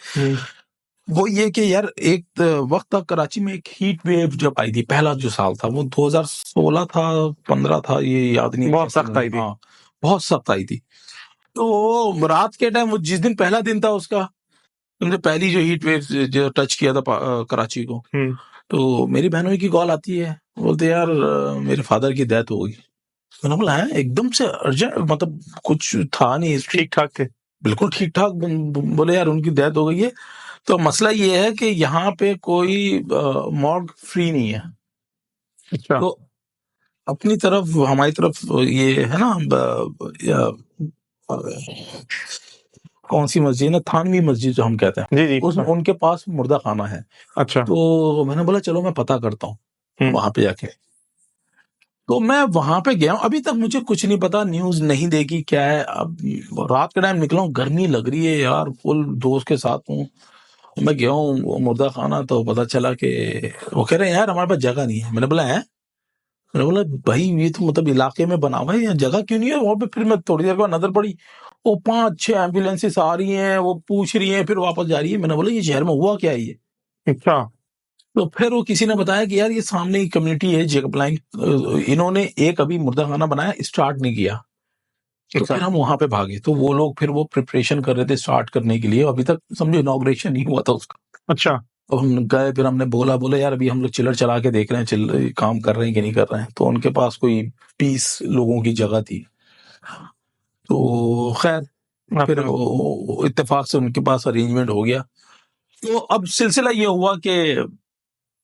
वो ये कि यार एक वक्त था कराची में एक हीट वेव जब आई थी, पहला जो साल था वो 2016 था 15 था, ये याद नहीं, बहुत सख्त आई थी। हाँ बहुत सख्त आई थी। तो रात के टाइम वो जिस दिन पहला दिन था उसका, तुमने पहली जो हीट वेव जो टच किया था कराची को, तो मेरी बहनों की कॉल आती है, बोलते यार मेरे फादर की डेथ हो गई। मैंने बोला है एकदम से अर्जेंट, मतलब कुछ था नहीं, ठीक ठाक थे, बिल्कुल ठीक ठाक। बोले यार उनकी डेथ हो गई है। तो मसला ये है कि यहाँ पे कोई मॉर्ग फ्री नहीं है। अच्छा। तो अपनी तरफ हमारी तरफ ये है ना कौन सी मस्जिद ना, थानवी मस्जिद जो हम कहते हैं, जी उस उनके पास मुर्दा खाना है। अच्छा। तो मैंने बोला चलो मैं पता करता हूँ वहां पे जाके। तो मैं वहां पे गया हूँ, अभी तक मुझे कुछ नहीं पता, न्यूज नहीं देखी क्या है। अब रात के टाइम निकला हूँ, गर्मी लग रही है यार, फुल दोस्त के साथ हूँ, मैं गया हूँ मुर्दा खाना। तो पता चला कि वो कह रहे हैं यार हमारे पास जगह नहीं है। मैंने बोला है, मैंने बोला भाई ये तो मतलब इलाके में बना हुआ है, यहाँ जगह क्यों नहीं है वहां पे। फिर मैं थोड़ी देर बाद नजर पड़ी, वो 5-6 एम्बुलेंसेस आ रही हैं, वो पूछ रही हैं, फिर वापस जा रही है। मैंने बोला ये शहर में हुआ क्या है ये। अच्छा। तो फिर वो किसी ने बताया कि यार ये सामने ही कम्युनिटी है जेकब लाइन, इन्होंने एक अभी मुर्दा खाना बनाया, स्टार्ट नहीं किया। तो फिर हम वहां पे भागे, तो वो लोग फिर वो प्रिपरेशन कर रहे थे स्टार्ट करने के लिए, अभी तक समझो इनॉग्रेशन नहीं हुआ था उसका। अच्छा। तो हम गए, फिर हमने बोला यार अभी हम लोग चिलर चला के देख रहे हैं काम कर रहे हैं कि नहीं कर रहे हैं। तो उनके पास कोई 20 लोगों की जगह थी। तो खैर फिर इत्तेफाक से उनके पास अरेंजमेंट हो गया। तो अब सिलसिला ये हुआ कि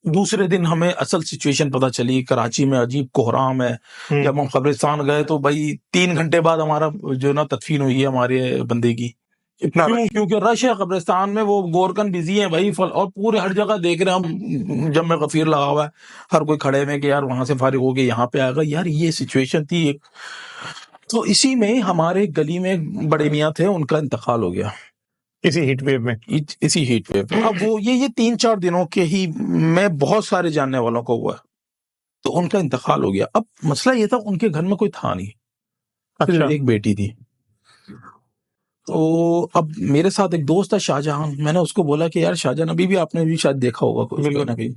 दूसरे दिन हमें असल सिचुएशन पता चली, कराची में अजीब कोहराम है। जब हम कब्रिस्तान गए तो भाई 3 घंटे बाद हमारा जो ना तदफीन हुई है हमारे बंदे की। इतना क्योंकि रश है कब्रिस्तान में, वो गोरकन बिजी है भाई, और पूरे हर जगह देख रहे हैं हम, जब मैं गफीर लगा हुआ है, हर कोई खड़े में कि यार वहां से फारिग हो गए यहाँ पे आएगा यार, ये सिचुएशन थी एक। तो इसी में हमारे गली में बड़े मियाँ थे, उनका इंतकाल हो गया इसी हीट वेव में। इसी हीट वेव में। अब वो ये 3-4 दिनों के ही में बहुत सारे जानने वालों को हुआ, तो उनका इंतकाल हो गया। अब मसला ये था उनके घर में कोई था नहीं, सिर्फ एक बेटी थी। तो अब मेरे साथ एक दोस्त था शाहजहां, मैंने उसको बोला कि यार शाहजहां, अभी भी आपने भी शायद देखा होगा कहीं ना कहीं।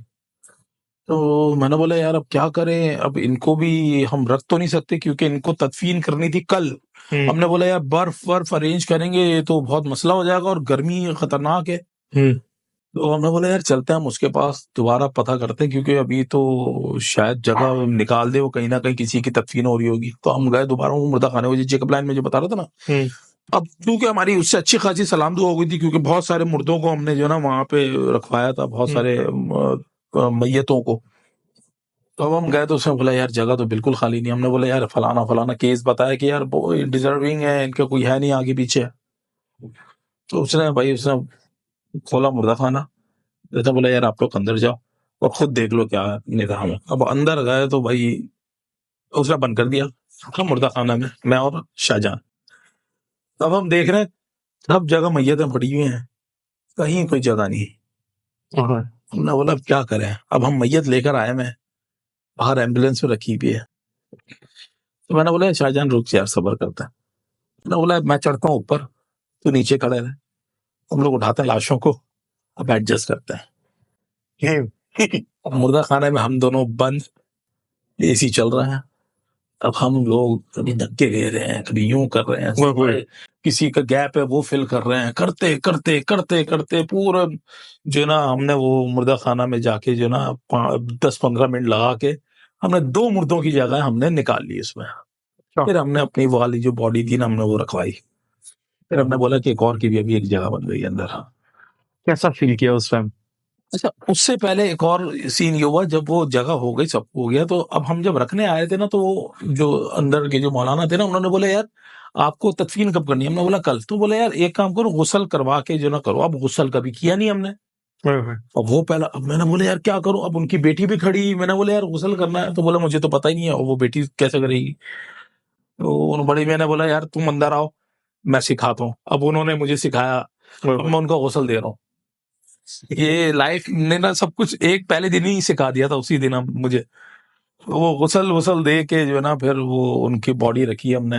तो मैंने बोला यार अब क्या करें, अब इनको भी हम रख तो नहीं सकते क्योंकि इनको तदफीन करनी थी कल। हमने बोला यार बर्फ अरेंज करेंगे तो बहुत मसला हो जाएगा और गर्मी खतरनाक है। तो हमने बोला यार चलते हैं हम उसके पास दोबारा पता करते हैं, क्योंकि अभी तो शायद जगह निकाल दे वो, कहीं ना कहीं किसी की तदफीन हो रही होगी। तो हम गए दोबारा वो मुर्दा खाने, वो जेकब लाइन में जो बता रहा था ना। अब क्योंकि हमारी उससे अच्छी खासी सलाम दुआ हो गई थी, क्योंकि बहुत सारे मुर्दों को हमने जो ना वहां पे रखवाया था, बहुत सारे मैयतों को। तो अब हम गए तो उसने बोला यार जगह तो बिल्कुल खाली नहीं। हमने बोला यार फलाना फलाना केस बताया कि यार डिजर्विंग है, इनका कोई है नहीं आगे पीछे। तो उसने खोला मुर्दा खाना, तो बोला यार आप लोग अंदर जाओ और खुद देख लो क्या निगाह में। अब अंदर गए तो भाई उसने बंद कर दिया, हम मुर्दा खाना में, मैं और शाहजहां। तब हम देख रहे हैं सब जगह मैयतें पड़ी हुई हैं, कहीं कोई जगह नहीं। हमने बोला अब क्या करें, अब हम मैयत लेकर आए, मैं बाहर एम्बुलेंस में रखी हुई है। तो मैंने बोला शाहजहां रुक यार सब्र करता है। मैंने बोला मैं चढ़ता हूँ ऊपर, तो नीचे खड़े रहे, हम लोग उठाते हैं लाशों को, अब एडजस्ट करते हैं। अब मुर्दा खाने में हम दोनों बंद, एसी चल रहा है, अब हम लोग कभी धक्के ले रहे हैं, कभी यूं कर रहे हैं, सिवाय किसी का गैप है वो फिल कर रहे हैं, करते करते करते करते पूरा जो है ना, हमने वो मुर्दा खाना में जाके जो है ना 10-15 मिनट लगा के हमने 2 मुर्दों की जगह हमने निकाल ली उसमें। फिर हमने अपनी वो वाली जो बॉडी थी ना, हमने वो रखवाई। फिर हमने बोला कि एक और की भी अभी एक जगह बन गई अंदर। कैसा फील किया उस टाइम? अच्छा, उससे पहले एक और सीन ये हुआ, जब वो जगह हो गई, सब हो गया, तो अब हम जब रखने आए थे ना, तो वो जो अंदर के जो मौलाना थे ना, उन्होंने बोला यार आपको तदफीन कब करनी है? हमने बोला कल। तो बोला यार एक काम करो, गुस्ल करवा के जो ना करो। अब गुस्ल कभी किया नहीं हमने। अब वो पहला, अब मैंने बोला यार क्या करूं? अब उनकी बेटी भी खड़ी, मैंने बोला यार गुस्ल करना है, तो बोला मुझे तो पता ही नहीं है, और वो बेटी कैसे करेगी? तो बड़ी मैंने बोला यार तुम अंदर आओ, मैं सिखाता हूँ। अब उन्होंने मुझे सिखाया, अब मैं उनको गुस्ल दे रहा हूँ। ये लाइफ ने ना सब कुछ एक पहले दिन ही सिखा दिया था, उसी दिन हम मुझे वो गुसल दे के जो है ना, फिर वो उनकी बॉडी रखी हमने,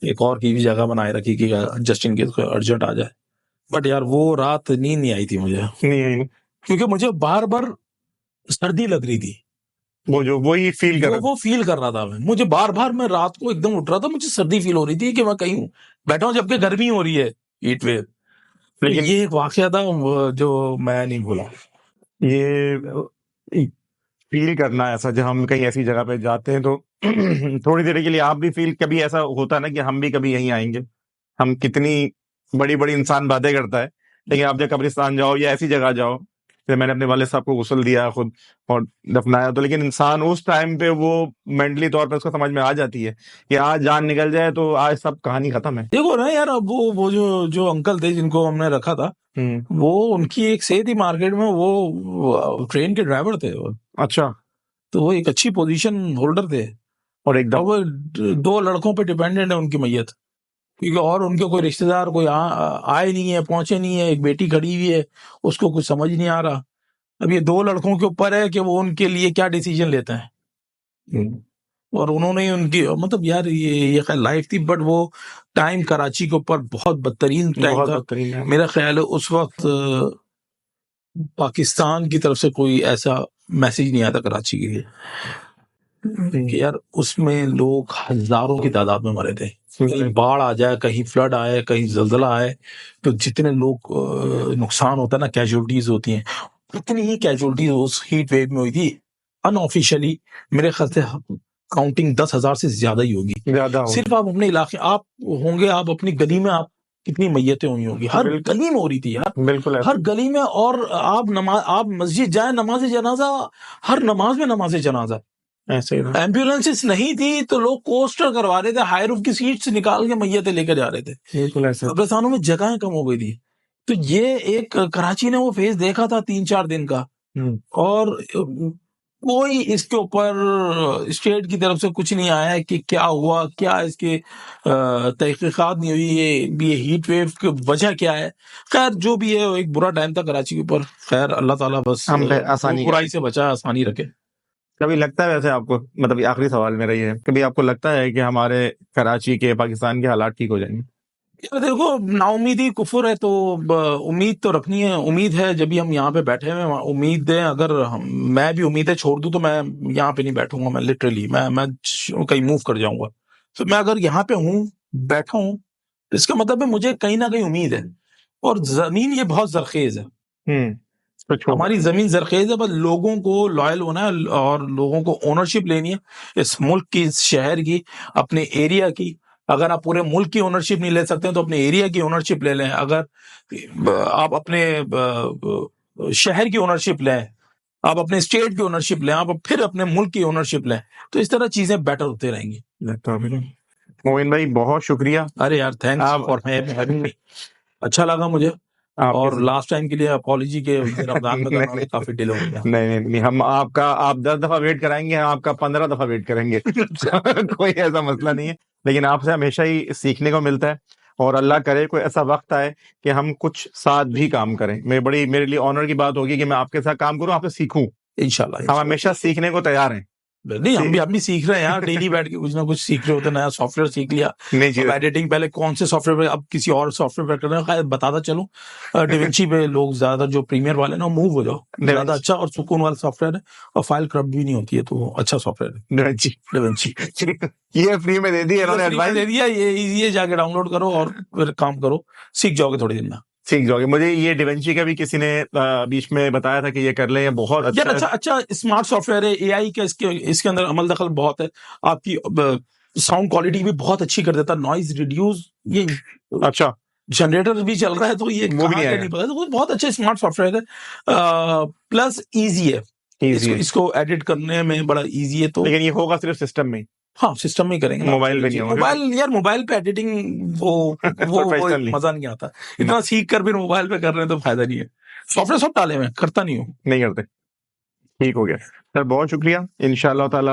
एक और की भी जगह बनाए रखी कि जस्ट इन केस कोई अर्जेंट आ जाए। बट यार वो रात नींद नहीं आई थी मुझे, नहीं, क्योंकि मुझे बार बार सर्दी लग रही थी। वही फील कर वो फील कर रहा था मैं, मुझे बार बार, मैं रात को एकदम उठ रहा था, मुझे सर्दी फील हो रही थी कि मैं कहीं बैठा हूँ, जबकि गर्मी हो रही है, हीट वेव। लेकिन ये एक वाकया था जो मैं नहीं भूला। ये फील करना ऐसा, जब हम कहीं ऐसी जगह पे जाते हैं तो थोड़ी देर के लिए आप भी फील, कभी ऐसा होता है ना कि हम भी कभी यहीं आएंगे। हम कितनी बड़ी बड़ी इंसान बातें करता है, लेकिन आप जब कब्रिस्तान जाओ या ऐसी जगह जाओ, जैसे मैंने अपने वाले साहब को गुस्ल दिया खुद और दफनाया, तो लेकिन इंसान उस टाइम पे वो मेंटली तौर पे उसको समझ में आ जाती है कि आज जान निकल जाए तो आज सब कहानी खत्म है। देखो ना यार, अब वो जो जो अंकल थे जिनको हमने रखा था, वो उनकी एक से थी मार्केट में, वो ट्रेन के ड्राइवर थे वो। अच्छा। तो वो एक अच्छी पोजीशन होल्डर थे, और और एकदम वो 2 लड़कों पे डिपेंडेंट है उनकी मैयत, क्योंकि और उनके कोई रिश्तेदार कोई आए नहीं है, पहुंचे नहीं है। एक बेटी खड़ी हुई है, उसको कुछ समझ नहीं आ रहा। अब ये 2 लड़कों के ऊपर है कि वो उनके लिए क्या डिसीजन लेते हैं। और उन्होंने ही उनकी, मतलब यार ये खैर लाइफ थी, बट वो टाइम कराची के ऊपर बहुत बदतरीन टाइम बहुत था। बदतरीन है। मेरा ख्याल है उस वक्त पाकिस्तान की तरफ से कोई ऐसा मैसेज नहीं आता कराची के लिए कि यार उसमें लोग हजारों की तादाद में मरे थे। कहीं बाढ़ आ जाए, कहीं फ्लड आए, कहीं जल्जला आए, तो जितने लोग नुकसान होता है ना, कैजुअलिटीज होती हैं, उतनी ही कैजुअलिटीज उस हीट वेव में हुई थी। अनऑफिशियली मेरे ख्याल से काउंटिंग 10,000 से ज्यादा ही होगी। सिर्फ आप अपने इलाके आप होंगे, आप अपनी गली में आप कितनी मैयतें हुई होंगी, हर गली में हो रही थी यार, बिल्कुल हर गली में। और आप मस्जिद जाए, नमाज जनाजा, हर नमाज में नमाज जनाजा। ऐसे ही एम्बुलेंसेस नहीं थी तो लोग कोस्टर करवा रहे थे, हाई रूफ की सीट से निकाल के मैयतें लेकर जा रहे थे। बिल्कुल ऐसे। कब्रिस्तानों में जगहें कम हो गई थी। तो ये एक कराची ने वो फेज देखा था 3-4 दिन का, और कोई इसके ऊपर स्टेट की तरफ से कुछ नहीं आया है कि क्या हुआ, क्या इसके तहकीकात नहीं हुई, ये हीट वेव की वजह क्या है। खैर जो भी है, वो एक बुरा टाइम था कराची के ऊपर। खैर अल्लाह ताला बस हम पे आसानी बुराई से बचा, आसानी रखे। कभी लगता है वैसे आपको, मतलब ये आखिरी सवाल मेरा ये है, कभी आपको लगता है कि हमारे कराची के, पाकिस्तान के हालात ठीक हो जाएंगे? यार देखो, नाउमीदी कुफर है, तो उम्मीद तो रखनी है। उम्मीद है जब भी हम यहाँ पे बैठे हुए हैं, उम्मीद है। अगर मैं भी उम्मीदें छोड़ दूं तो मैं यहाँ पे नहीं बैठूंगा, मैं लिटरली मैं कहीं मूव कर जाऊंगा। तो मैं अगर यहाँ पे हूँ, बैठा हूँ, तो इसका मतलब है मुझे कहीं ना कहीं उम्मीद है। और जमीन ये बहुत जरखेज है, हमारी जमीन जरखेज है, बस लोगों को लॉयल होना है और लोगों को ओनरशिप लेनी है इस मुल्क की, इस शहर की, अपने एरिया की। अगर आप पूरे मुल्क की ओनरशिप नहीं ले सकते तो अपने एरिया की ओनरशिप ले लें। अगर आप अपने शहर की ओनरशिप लें, आप अपने स्टेट की ओनरशिप लें, आप फिर अपने मुल्क की ओनरशिप लें, तो इस तरह चीजें बेटर होते रहेंगी। मोइन भाई बहुत शुक्रिया। अरे यार थैंक्स फॉर हैविंग मी, अच्छा लगा मुझे। और लास्ट टाइम के लिए अपॉलॉजी के रमजान में करना तो काफी डिले हो गया। नहीं, हम आप 10 दफा वेट कराएंगे, हम आपका 15 दफा वेट करेंगे। कोई ऐसा मसला नहीं है, लेकिन आपसे हमेशा ही सीखने को मिलता है। और अल्लाह करे कोई ऐसा वक्त आए कि हम कुछ साथ भी काम करें। मेरे लिए ऑनर की बात होगी कि मैं आपके साथ काम करूं, आपसे सीखूं। इंशाल्लाह हम हमेशा सीखने को तैयार हैं। नहीं, हम भी सीख रहे हैं यार, डेली बैठ के कुछ ना कुछ सीख रहे होते हैं, नया सॉफ्टवेयर सीख लिया। नहीं जी, अब एडिटिंग पहले कौन से सॉफ्टवेयर पे, अब किसी और सॉफ्टवेयर पे कर रहे हैं, बताता चलो डिविंची पे लोग ज्यादा जो प्रीमियर वाले ना मूव हो जाओ, ज्यादा डिविंची अच्छा और सुकून वाला सॉफ्टवेयर है, और फाइल करप्ट भी नहीं होती है, तो अच्छा सॉफ्टवेयर है डिविंची डिविंची। ये फ्री में दे दी इन्होंने फ्री में एडवाइस। दे दिया, ये इजी है, जाके डाउनलोड करो और फिर काम करो, सीख जाओगे थोड़े दिन में। सीख जाओगे। मुझे ये डिविंची का भी किसी ने बीच में बताया था कि ये कर ले, ये बहुत यार अच्छा अच्छा स्मार्ट सॉफ्टवेयर है, एआई का इसके अंदर अमल दखल बहुत है, आपकी साउंड क्वालिटी भी बहुत अच्छी कर देता है, नॉइज रिड्यूस, ये अच्छा जनरेटर भी चल रहा है, तो ये वो भी कहाँ नहीं का आएगा। नहीं पता, तो बहुत अच्छा स्मार्ट सॉफ्टवेयर है, प्लस इजी है, इजी है, इसको एडिट करने में बड़ा इजी है, तो लेकिन ये होगा सिर्फ सिस्टम में, हाँ सिस्टम में ही करेंगे ना, मोबाइल पे नहीं होगा। मोबाइल यार, मोबाइल पे एडिटिंग वो प्रोफेशनली मजा नहीं आता, इतना सीख कर भी मोबाइल पे कर रहे हैं तो फायदा नहीं है, सॉफ्टवेयर सब डाले हुए हैं, करता नहीं हूँ। नहीं करते। ठीक हो गया सर, बहुत शुक्रिया। इंशाल्लाह ताला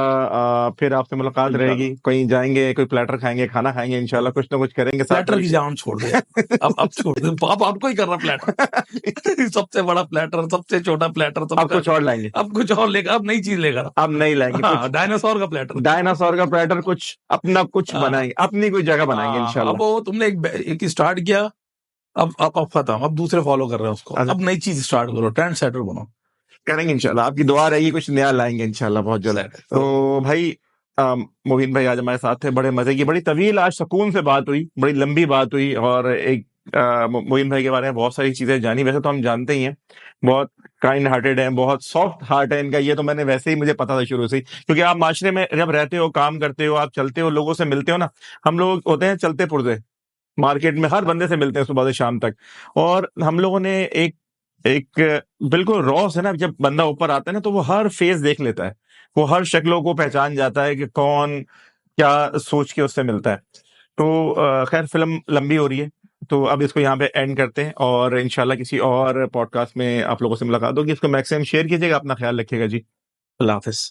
फिर आपसे मुलाकात रहेगी, कहीं जाएंगे, कोई प्लेटर खाएंगे, खाना खाएंगे, इंशाल्लाह कुछ ना कुछ करेंगे साथ प्लेटर में। की जान छोड़ दे, अब छोड़ दे, अब आपको ही कर रहा प्लेटर सबसे बड़ा प्लेटर, सबसे छोटा प्लेटर, अब कुछ और लाएंगे, अब कुछ और लेकर, अब नई चीज लेकर, अब नहीं लाएंगे हाँ, कुछ डायनासोर का प्लेटर, डायनासोर का प्लेटर, कुछ अपना कुछ हाँ, बनाएंगे, अपनी कोई जगह बनाएंगे हाँ, अब इंशाल्लाह। वो तुमने एक स्टार्ट किया, अब खत्म, अब दूसरे फॉलो कर रहे हैं उसको, अच्छा, अब नई चीज स्टार्ट करो, ट्रेंड सेटर बनो। करेंगे इंशाल्लाह, आपकी दुआ रहेगी, कुछ नया लाएंगे इंशाल्लाह बहुत जल्द। तो भाई मोहिन भाई आज हमारे साथ थे, बड़े मजे की, बड़ी तवील आज सुकून से बात हुई, बड़ी लंबी बात हुई, और एक मोहिन भाई के बारे में बहुत सारी चीजें जानी। वैसे तो हम जानते ही हैं, बहुत काइंड हार्टेड हैं, बहुत सॉफ्ट हार्ट है इनका, ये तो मैंने वैसे ही मुझे पता था शुरू से ही, क्योंकि आप माशरे में जब रहते हो, काम करते हो, आप चलते हो, लोगों से मिलते हो ना, हम लोग होते हैं चलते पुर्जे, मार्केट में हर बंदे से मिलते हैं सुबह से शाम तक, और हम लोगों ने एक एक बिल्कुल रॉ से ना, जब बंदा ऊपर आता है ना, तो वो हर फेस देख लेता है, वो हर शक्लों को पहचान जाता है कि कौन क्या सोच के उससे मिलता है। तो खैर फिल्म लंबी हो रही है, तो अब इसको यहाँ पे एंड करते हैं, और इंशाल्लाह किसी और पॉडकास्ट में आप लोगों से मुलाकात होगी। इसको मैक्सिमम शेयर कीजिएगा, अपना ख्याल रखिएगा जी, अल्लाह हाफिज।